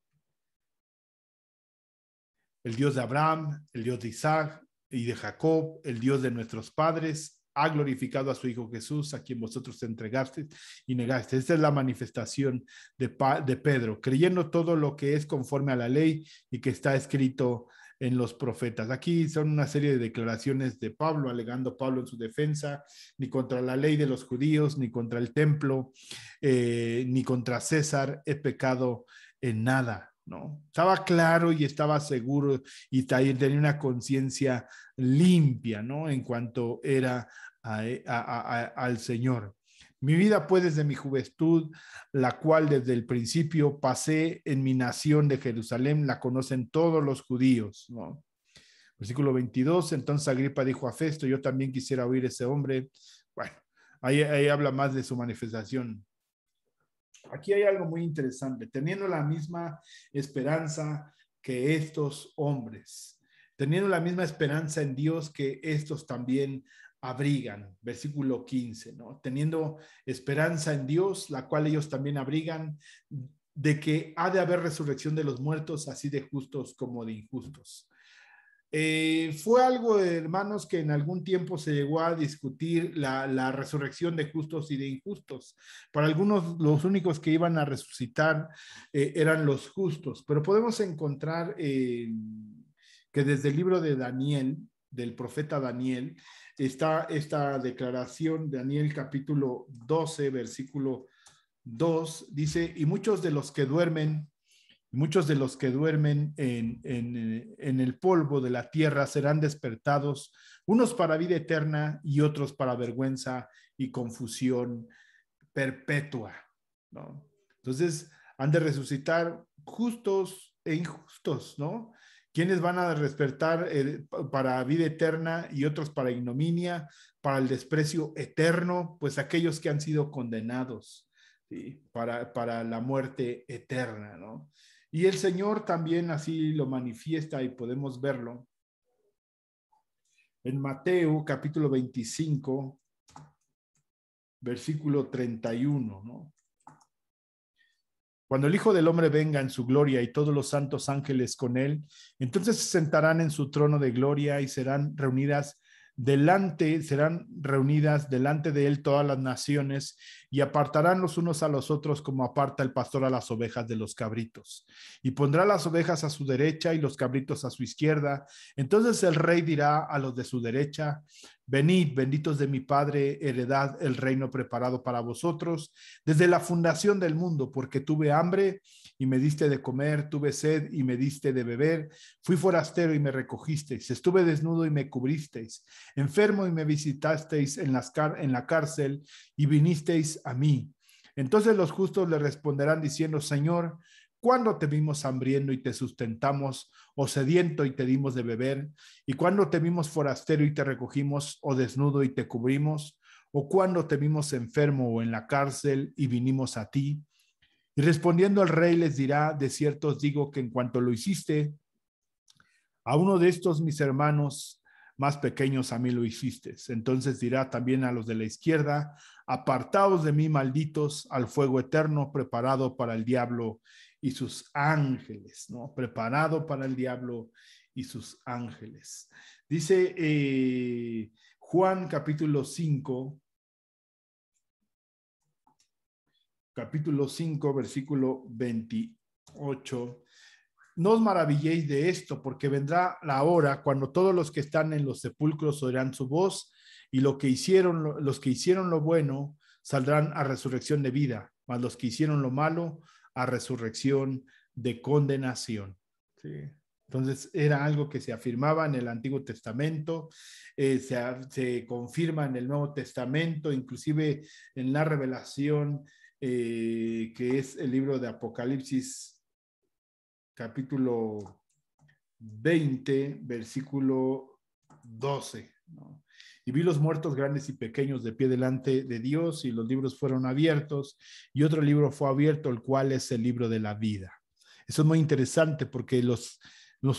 El Dios de Abraham, el Dios de Isaac y de Jacob, el Dios de nuestros padres, ha glorificado a su Hijo Jesús, a quien vosotros entregaste y negaste. Esta es la manifestación de Pedro, creyendo todo lo que es conforme a la ley y que está escrito en los profetas. Aquí son una serie de declaraciones de Pablo, alegando Pablo en su defensa, ni contra la ley de los judíos, ni contra el templo, ni contra César he pecado en nada, ¿no? Estaba claro y estaba seguro y tenía una conciencia limpia, ¿no? En cuanto era al Señor. Mi vida pues desde mi juventud, la cual desde el principio pasé en mi nación de Jerusalén, la conocen todos los judíos, ¿no? Versículo 22, entonces Agripa dijo a Festo, yo también quisiera oír ese hombre. Bueno, ahí habla más de su manifestación. Aquí hay algo muy interesante, teniendo la misma esperanza que estos hombres, teniendo la misma esperanza en Dios que estos también abrigan, versículo 15, ¿no? Teniendo esperanza en Dios, la cual ellos también abrigan, de que ha de haber resurrección de los muertos, así de justos como de injustos. Fue algo, hermanos, que en algún tiempo se llegó a discutir la resurrección de justos y de injustos. Para algunos, los únicos que iban a resucitar eran los justos, pero podemos encontrar que desde el libro de Daniel, del profeta Daniel, está esta declaración, Daniel capítulo 12, versículo 2, dice, y muchos de los que duermen en el polvo de la tierra serán despertados, unos para vida eterna y otros para vergüenza y confusión perpetua, ¿no? Entonces, han de resucitar justos e injustos, ¿no? ¿Quiénes van a despertar para vida eterna y otros para ignominia, para el desprecio eterno? Pues aquellos que han sido condenados, ¿sí? Para la muerte eterna, ¿no? Y el Señor también así lo manifiesta y podemos verlo en Mateo capítulo 25, versículo 31, ¿no? Cuando el Hijo del Hombre venga en su gloria y todos los santos ángeles con él, entonces se sentarán en su trono de gloria y serán reunidas delante de él todas las naciones y apartarán los unos a los otros como aparta el pastor a las ovejas de los cabritos. Y pondrá las ovejas a su derecha y los cabritos a su izquierda. Entonces el rey dirá a los de su derecha, venid, benditos de mi Padre, heredad el reino preparado para vosotros desde la fundación del mundo, porque tuve hambre y me diste de comer, tuve sed y me diste de beber, fui forastero y me recogisteis, estuve desnudo y me cubristeis, enfermo y me visitasteis en la cárcel y vinisteis a mí. Entonces los justos le responderán diciendo, Señor, ¿cuándo te vimos hambriento y te sustentamos, o sediento y te dimos de beber? ¿Y cuándo te vimos forastero y te recogimos, o desnudo y te cubrimos? ¿O cuándo te vimos enfermo o en la cárcel y vinimos a ti? Y respondiendo el rey les dirá, de cierto os digo que en cuanto lo hiciste a uno de estos mis hermanos más pequeños, a mí lo hiciste. Entonces dirá también a los de la izquierda, apartaos de mí, malditos, al fuego eterno preparado para el diablo y sus ángeles, ¿no? Preparado para el diablo y sus ángeles. Dice Juan capítulo 5, versículo 28. No os maravilléis de esto, porque vendrá la hora cuando todos los que están en los sepulcros oirán su voz, y los que hicieron lo bueno saldrán a resurrección de vida, mas los que hicieron lo malo a resurrección de condenación. Sí. Entonces era algo que se afirmaba en el Antiguo Testamento, se confirma en el Nuevo Testamento, inclusive en la Revelación, que es el libro de Apocalipsis capítulo 20, versículo 12, ¿no? Y vi los muertos grandes y pequeños de pie delante de Dios, y los libros fueron abiertos, y otro libro fue abierto, el cual es el libro de la vida. Eso es muy interesante porque los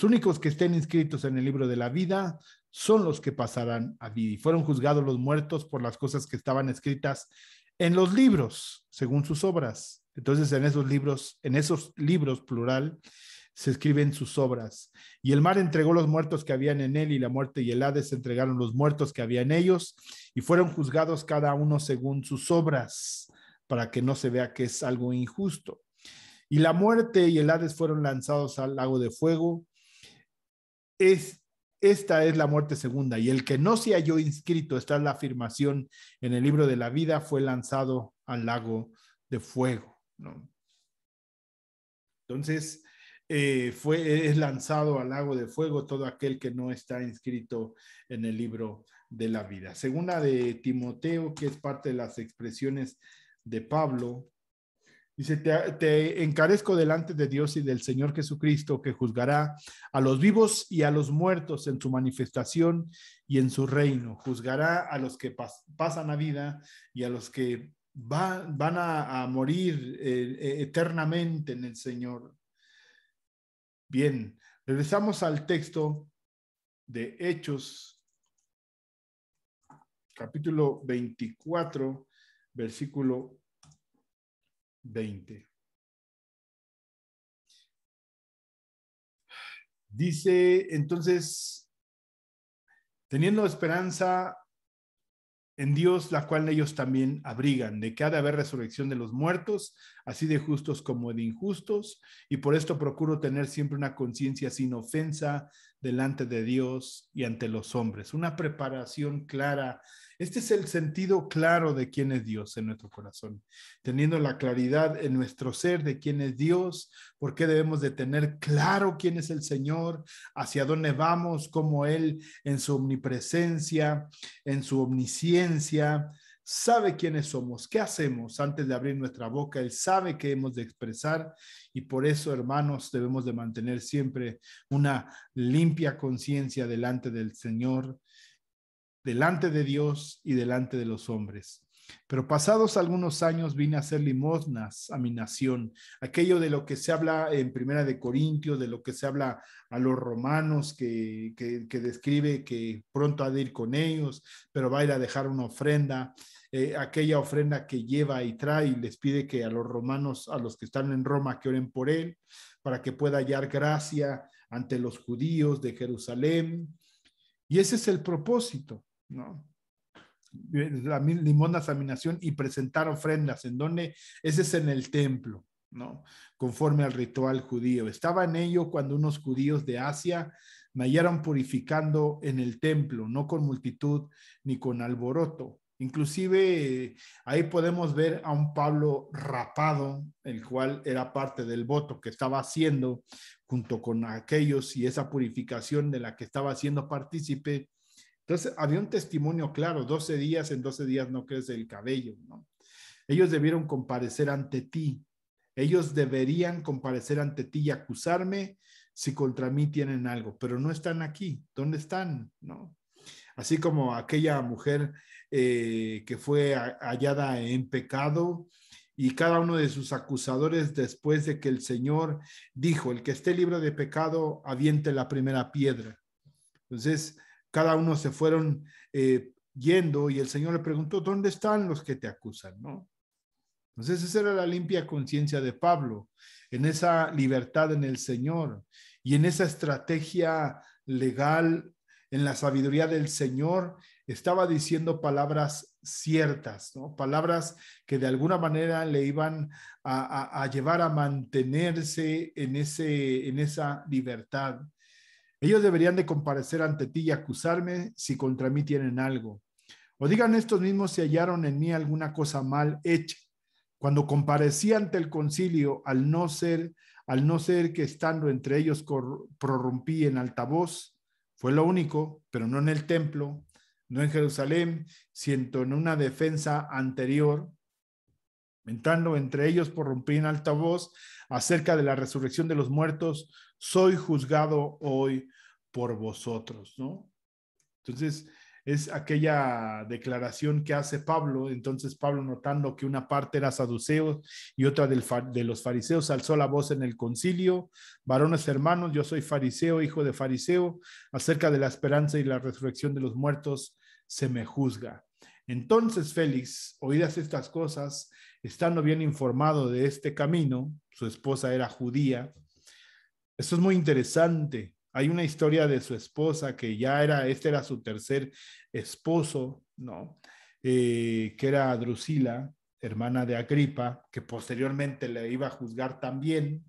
únicos que estén inscritos en el libro de la vida son los que pasarán a vida. Y fueron juzgados los muertos por las cosas que estaban escritas en los libros, según sus obras. Entonces, en esos libros, plural, se escriben sus obras. Y el mar entregó los muertos que habían en él, y la muerte y el Hades entregaron los muertos que había en ellos, y fueron juzgados cada uno según sus obras, para que no se vea que es algo injusto. Y la muerte y el Hades fueron lanzados al lago de fuego. esta es la muerte segunda, y el que no se halló inscrito, esta es la afirmación en el libro de la vida, fue lanzado al lago de fuego, ¿no? Entonces, es lanzado al lago de fuego todo aquel que no está inscrito en el libro de la vida. Segunda de Timoteo, que es parte de las expresiones de Pablo, dice, te encarezco delante de Dios y del Señor Jesucristo, que juzgará a los vivos y a los muertos en su manifestación y en su reino. Juzgará a los que pasan a vida y a los que van a morir eternamente en el Señor. Bien, regresamos al texto de Hechos, capítulo 24, versículo 20. Dice entonces, teniendo esperanza en Dios, la cual ellos también abrigan, de que ha de haber resurrección de los muertos, así de justos como de injustos, y por esto procuro tener siempre una conciencia sin ofensa delante de Dios y ante los hombres. Una preparación clara. Este es el sentido claro de quién es Dios en nuestro corazón, teniendo la claridad en nuestro ser de quién es Dios, por qué debemos de tener claro quién es el Señor, hacia dónde vamos, cómo Él en su omnipresencia, en su omnisciencia, sabe quiénes somos, qué hacemos antes de abrir nuestra boca. Él sabe qué hemos de expresar, y por eso, hermanos, debemos de mantener siempre una limpia conciencia delante del Señor, delante de Dios y delante de los hombres. Pero pasados algunos años vine a hacer limosnas a mi nación, aquello de lo que se habla en Primera de Corintios, de lo que se habla a los romanos, que describe que pronto ha de ir con ellos, pero va a ir a dejar una ofrenda, aquella ofrenda que lleva y trae, y les pide que a los romanos, a los que están en Roma, que oren por él, para que pueda hallar gracia ante los judíos de Jerusalén. Y ese es el propósito, ¿no? La limosna, examinación y presentar ofrendas. ¿En donde? Ese es en el templo, ¿no? Conforme al ritual judío. Estaba en ello cuando unos judíos de Asia me hallaron purificando en el templo, no con multitud ni con alboroto. Inclusive ahí podemos ver a un Pablo rapado, el cual era parte del voto que estaba haciendo junto con aquellos, y esa purificación de la que estaba haciendo partícipe. Entonces, había un testimonio claro: 12 días, en 12 días no crece el cabello, ¿no? Ellos debieron comparecer ante ti. Ellos deberían comparecer ante ti y acusarme si contra mí tienen algo, pero no están aquí. ¿Dónde están? ¿No? Así como aquella mujer que fue hallada en pecado, y cada uno de sus acusadores, después de que el Señor dijo: el que esté libre de pecado, aviente la primera piedra. Entonces, cada uno se fueron yendo, y el Señor le preguntó: ¿dónde están los que te acusan? ¿No? Entonces, esa era la limpia conciencia de Pablo, en esa libertad en el Señor y en esa estrategia legal, en la sabiduría del Señor. Estaba diciendo palabras ciertas, ¿no? Palabras que de alguna manera le iban a llevar a mantenerse en esa libertad. Ellos deberían de comparecer ante ti y acusarme si contra mí tienen algo. O digan estos mismos si hallaron en mí alguna cosa mal hecha. Cuando comparecí ante el concilio, al no ser que estando entre ellos prorrumpí en altavoz, fue lo único, pero no en el templo, no en Jerusalén, sino en una defensa anterior. Entrando entre ellos, prorrumpí en altavoz acerca de la resurrección de los muertos: soy juzgado hoy por vosotros, ¿no? Entonces, es aquella declaración que hace Pablo. Entonces, Pablo, notando que una parte era saduceo y otra de los fariseos, alzó la voz en el concilio: varones hermanos, yo soy fariseo, hijo de fariseo. Acerca de la esperanza y la resurrección de los muertos se me juzga. Entonces Félix, oídas estas cosas, estando bien informado de este camino, su esposa era judía. Esto es muy interesante. Hay una historia de su esposa que este era su tercer esposo, ¿no? Que era Drusila, hermana de Agripa, que posteriormente le iba a juzgar también.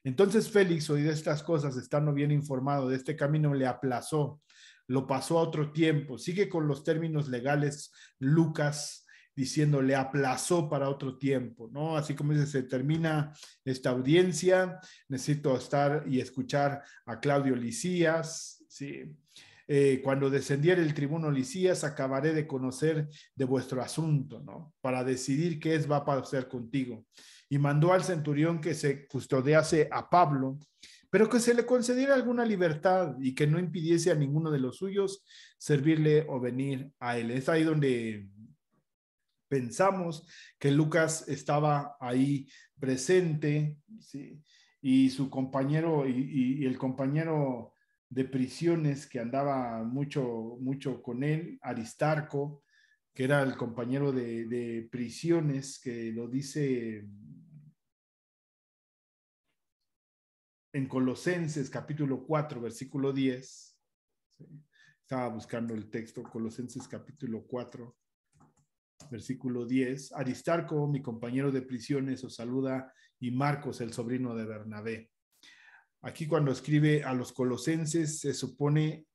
Entonces Félix, oído estas cosas, estando bien informado de este camino, le aplazó, lo pasó a otro tiempo. Sigue con los términos legales Lucas diciendo le aplazó para otro tiempo, ¿no? Así como dice, se termina esta audiencia, necesito estar y escuchar a Claudio Licías, ¿sí? Cuando descendiere el tribuno Licías, acabaré de conocer de vuestro asunto, ¿no? Para decidir qué va a pasar contigo. Y mandó al centurión que se custodiase a Pablo, pero que se le concediera alguna libertad y que no impidiese a ninguno de los suyos servirle o venir a él. Es ahí donde pensamos que Lucas estaba ahí presente, ¿sí? Y su compañero y el compañero de prisiones que andaba mucho con él, Aristarco, que era el compañero de prisiones, que lo dice en Colosenses capítulo 4, versículo 10. ¿Sí? Estaba buscando el texto, Colosenses capítulo 4, versículo 10. Aristarco, mi compañero de prisiones, os saluda, y Marcos, el sobrino de Bernabé. Aquí cuando escribe a los colosenses, se supone,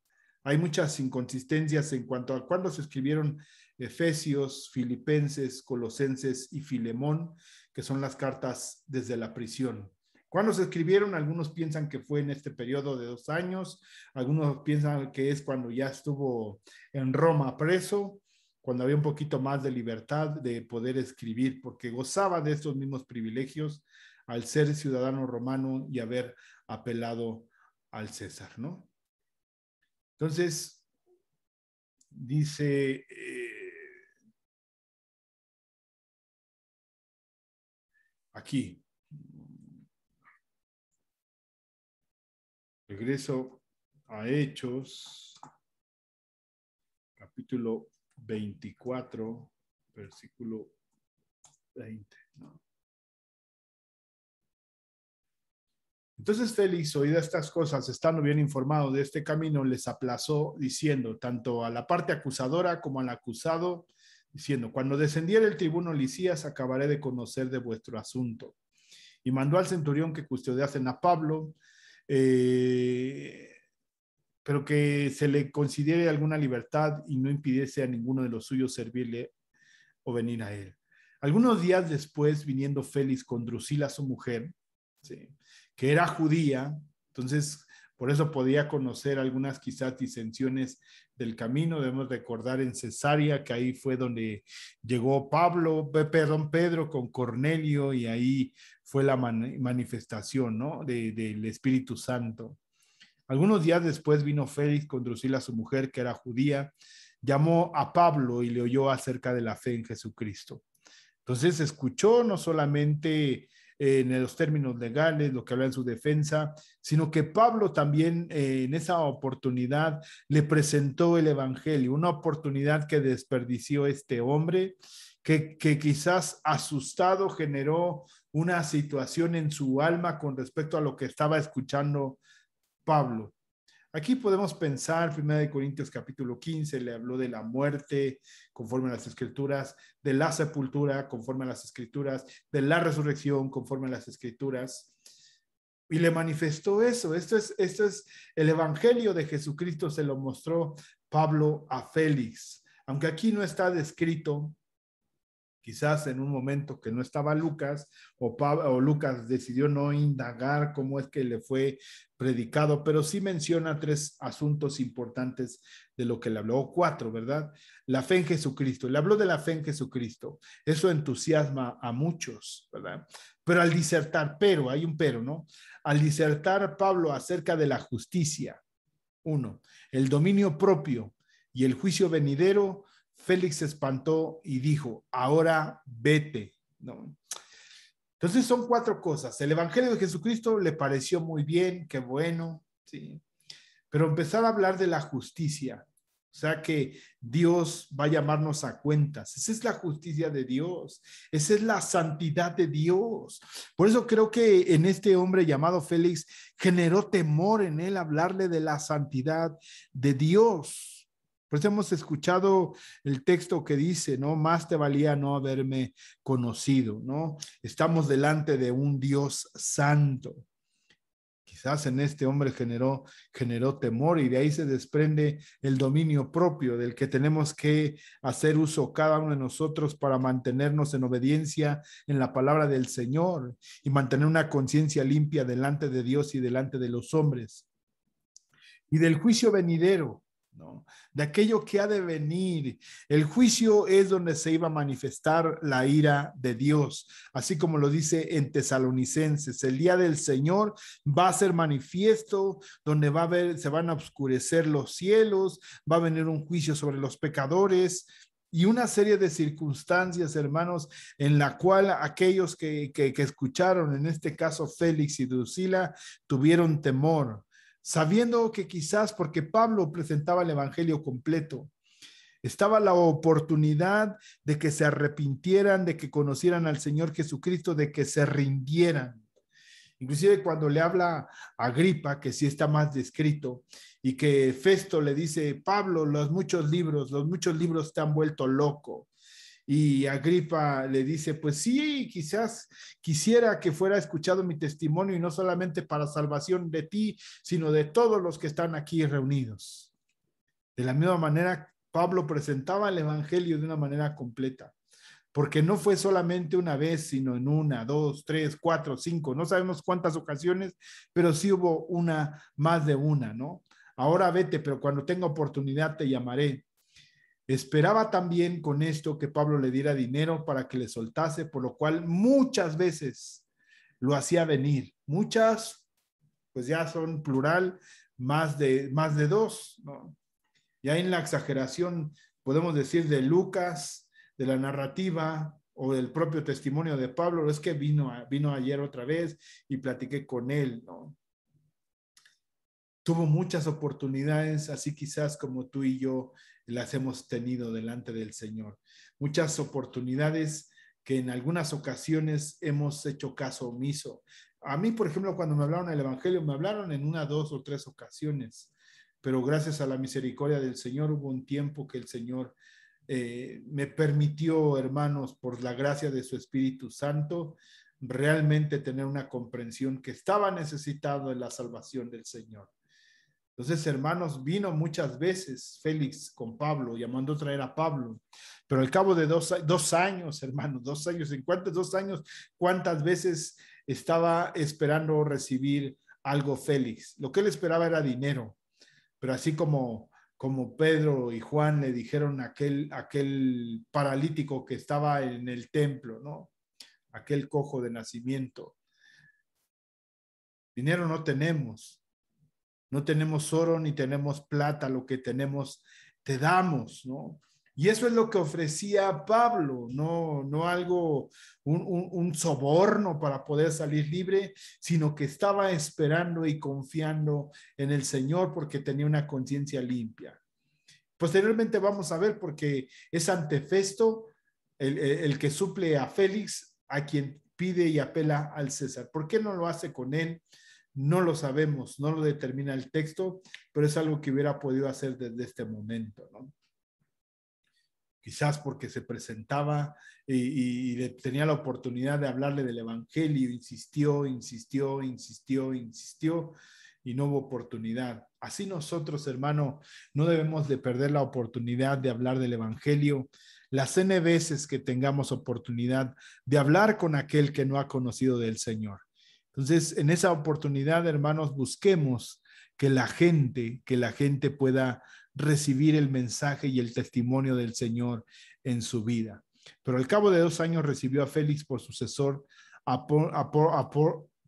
hay muchas inconsistencias en cuanto a cuándo se escribieron Efesios, Filipenses, Colosenses y Filemón, que son las cartas desde la prisión. ¿Cuándo se escribieron? Algunos piensan que fue en este periodo de 2 años, algunos piensan que es cuando ya estuvo en Roma preso, cuando había un poquito más de libertad de poder escribir, porque gozaba de estos mismos privilegios al ser ciudadano romano y haber apelado al César, ¿no? Entonces, dice, aquí, regreso a Hechos, capítulo 24, versículo 20, ¿no? Entonces Félix, oídas estas cosas, estando bien informado de este camino, les aplazó diciendo, tanto a la parte acusadora como al acusado, diciendo, cuando descendiera el tribuno Licías, acabaré de conocer de vuestro asunto. Y mandó al centurión que custodiasen a Pablo, pero que se le considere alguna libertad y no impidiese a ninguno de los suyos servirle o venir a él. Algunos días después, viniendo Félix con Drusila, su mujer, ¿sí?, que era judía, entonces por eso podía conocer algunas quizás disensiones del camino. Debemos recordar en Cesarea, que ahí fue donde llegó Pedro con Cornelio, y ahí fue la manifestación, ¿no?, del Espíritu Santo. Algunos días después vino Félix con Drusila, su mujer, que era judía, llamó a Pablo y le oyó acerca de la fe en Jesucristo. Entonces escuchó no solamente en los términos legales lo que habla en su defensa, sino que Pablo también en esa oportunidad le presentó el evangelio, una oportunidad que desperdició este hombre, que quizás asustado generó una situación en su alma con respecto a lo que estaba escuchando Pablo. Aquí podemos pensar, 1 Corintios capítulo 15, le habló de la muerte conforme a las escrituras, de la sepultura conforme a las escrituras, de la resurrección conforme a las escrituras, y le manifestó eso. Esto es el evangelio de Jesucristo, se lo mostró Pablo a Félix. Aunque aquí no está descrito, quizás en un momento que no estaba Lucas, o Lucas decidió no indagar cómo es que le fue predicado, pero sí menciona 3 asuntos importantes de lo que le habló, o 4, ¿verdad? La fe en Jesucristo. Le habló de la fe en Jesucristo. Eso entusiasma a muchos, ¿verdad? Pero al disertar, hay un pero, ¿no? Al disertar Pablo acerca de la justicia, 1, el dominio propio y el juicio venidero, Félix se espantó y dijo, ahora vete, ¿no? Entonces son 4 cosas. El evangelio de Jesucristo le pareció muy bien, qué bueno, ¿sí? Pero empezar a hablar de la justicia, o sea, que Dios va a llamarnos a cuentas. Esa es la justicia de Dios, esa es la santidad de Dios. Por eso creo que en este hombre llamado Félix generó temor en él hablarle de la santidad de Dios. Por eso hemos escuchado el texto que dice, ¿no? Más te valía no haberme conocido, ¿no? Estamos delante de un Dios santo. Quizás en este hombre generó temor, y de ahí se desprende el dominio propio del que tenemos que hacer uso cada uno de nosotros para mantenernos en obediencia en la palabra del Señor y mantener una conciencia limpia delante de Dios y delante de los hombres. Y del juicio venidero, ¿no? De aquello que ha de venir. El juicio es donde se iba a manifestar la ira de Dios, así como lo dice en Tesalonicenses. El día del Señor va a ser manifiesto, donde se van a oscurecer los cielos, va a venir un juicio sobre los pecadores y una serie de circunstancias, hermanos, en la cual aquellos que escucharon, en este caso Félix y Drusila, tuvieron temor, sabiendo que quizás porque Pablo presentaba el evangelio completo, estaba la oportunidad de que se arrepintieran, de que conocieran al Señor Jesucristo, de que se rindieran. Inclusive cuando le habla a Agripa, que sí está más descrito, y que Festo le dice, Pablo, los muchos libros te han vuelto loco. Y Agripa le dice, pues sí, quizás quisiera que fuera escuchado mi testimonio, y no solamente para salvación de ti, sino de todos los que están aquí reunidos. De la misma manera, Pablo presentaba el evangelio de una manera completa, porque no fue solamente una vez, sino en 1, 2, 3, 4, 5, no sabemos cuántas ocasiones, pero sí hubo más de una, ¿no? Ahora vete, pero cuando tenga oportunidad te llamaré. Esperaba también con esto que Pablo le diera dinero para que le soltase, por lo cual muchas veces lo hacía venir. Muchas, pues ya son plural, más de 2, ¿no? Ya en la exageración, podemos decir de Lucas, de la narrativa o del propio testimonio de Pablo, es que vino ayer otra vez y platiqué con él, ¿no? Tuvo muchas oportunidades, así quizás como tú y yo las hemos tenido delante del Señor. Muchas oportunidades que en algunas ocasiones hemos hecho caso omiso. A mí, por ejemplo, cuando me hablaron del Evangelio, me hablaron en 1, 2 o 3 ocasiones, pero gracias a la misericordia del Señor hubo un tiempo que el Señor me permitió, hermanos, por la gracia de su Espíritu Santo, realmente tener una comprensión que estaba necesitado en la salvación del Señor. Entonces, hermanos, vino muchas veces Félix con Pablo, llamando a traer a Pablo, pero al cabo de 2 años, hermanos, 2 años, ¿en cuántos 2 años? ¿Cuántas veces estaba esperando recibir algo Félix? Lo que él esperaba era dinero, pero así como Pedro y Juan le dijeron a aquel paralítico que estaba en el templo, ¿no? Aquel cojo de nacimiento. Dinero no tenemos. No tenemos oro ni tenemos plata, lo que tenemos te damos, ¿no? Y eso es lo que ofrecía Pablo, no algo, un soborno para poder salir libre, sino que estaba esperando y confiando en el Señor porque tenía una conciencia limpia. Posteriormente vamos a ver, porque es ante Festo el que suple a Félix, a quien pide y apela al César. ¿Por qué no lo hace con él? No lo sabemos, no lo determina el texto, pero es algo que hubiera podido hacer desde este momento, ¿no? Quizás porque se presentaba y tenía la oportunidad de hablarle del evangelio, insistió, y no hubo oportunidad. Así nosotros, hermano, no debemos de perder la oportunidad de hablar del evangelio las N veces que tengamos oportunidad de hablar con aquel que no ha conocido del Señor. Entonces, en esa oportunidad, hermanos, busquemos que la gente pueda recibir el mensaje y el testimonio del Señor en su vida. Pero al cabo de 2 años recibió a Félix por sucesor, a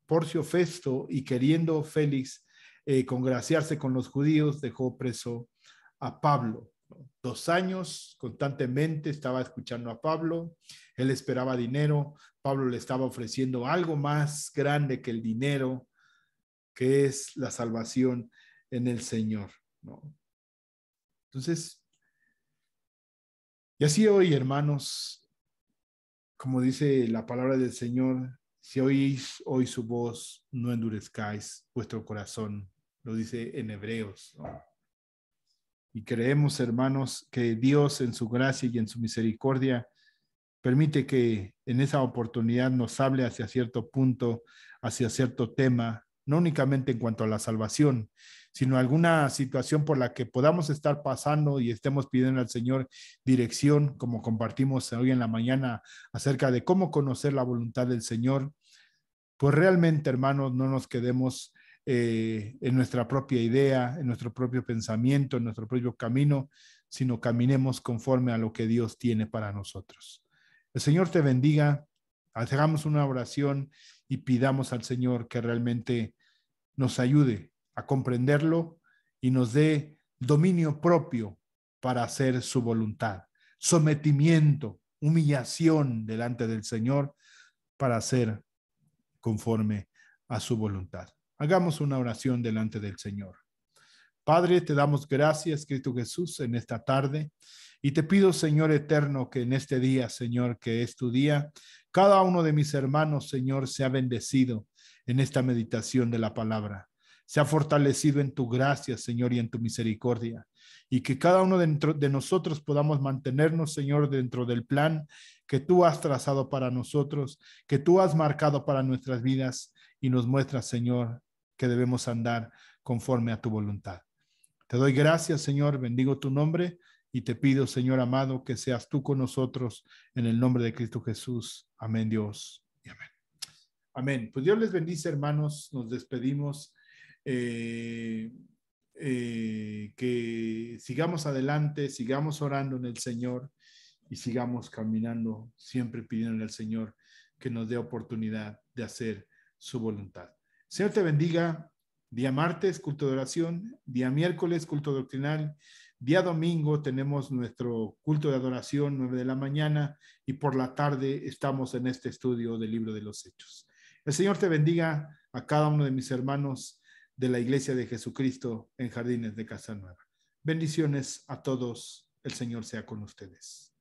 Porcio Festo, y queriendo Félix congraciarse con los judíos, dejó preso a Pablo. 2 años constantemente estaba escuchando a Pablo, él esperaba dinero, Pablo le estaba ofreciendo algo más grande que el dinero, que es la salvación en el Señor, ¿no? Entonces, y así hoy, hermanos, como dice la palabra del Señor, si oís hoy su voz, no endurezcáis vuestro corazón, lo dice en Hebreos, ¿no? Y creemos, hermanos, que Dios en su gracia y en su misericordia permite que en esa oportunidad nos hable hacia cierto punto, hacia cierto tema, no únicamente en cuanto a la salvación, sino alguna situación por la que podamos estar pasando y estemos pidiendo al Señor dirección, como compartimos hoy en la mañana acerca de cómo conocer la voluntad del Señor. Pues realmente, hermanos, no nos quedemos en nuestra propia idea, en nuestro propio pensamiento, en nuestro propio camino, sino caminemos conforme a lo que Dios tiene para nosotros. El Señor te bendiga, hagamos una oración y pidamos al Señor que realmente nos ayude a comprenderlo y nos dé dominio propio para hacer su voluntad, sometimiento, humillación delante del Señor para hacer conforme a su voluntad. Hagamos una oración delante del Señor. Padre, te damos gracias, Cristo Jesús, en esta tarde. Y te pido, Señor eterno, que en este día, Señor, que es tu día, cada uno de mis hermanos, Señor, sea bendecido en esta meditación de la palabra. Sea fortalecido en tu gracia, Señor, y en tu misericordia. Y que cada uno de nosotros podamos mantenernos, Señor, dentro del plan que tú has trazado para nosotros, que tú has marcado para nuestras vidas y nos muestras, Señor, que debemos andar conforme a tu voluntad. Te doy gracias, Señor, bendigo tu nombre y te pido, Señor amado, que seas tú con nosotros en el nombre de Cristo Jesús. Amén, Dios. Y amén. Amén. Pues Dios les bendice, hermanos. Nos despedimos. Que sigamos adelante, sigamos orando en el Señor y sigamos caminando, siempre pidiendo al Señor que nos dé oportunidad de hacer su voluntad. Señor te bendiga. Día martes, culto de oración. Día miércoles, culto doctrinal. Día domingo tenemos nuestro culto de adoración, 9 de la mañana, y por la tarde estamos en este estudio del libro de los Hechos. El Señor te bendiga a cada uno de mis hermanos de la Iglesia de Jesucristo en Jardines de Casa Nueva. Bendiciones a todos. El Señor sea con ustedes.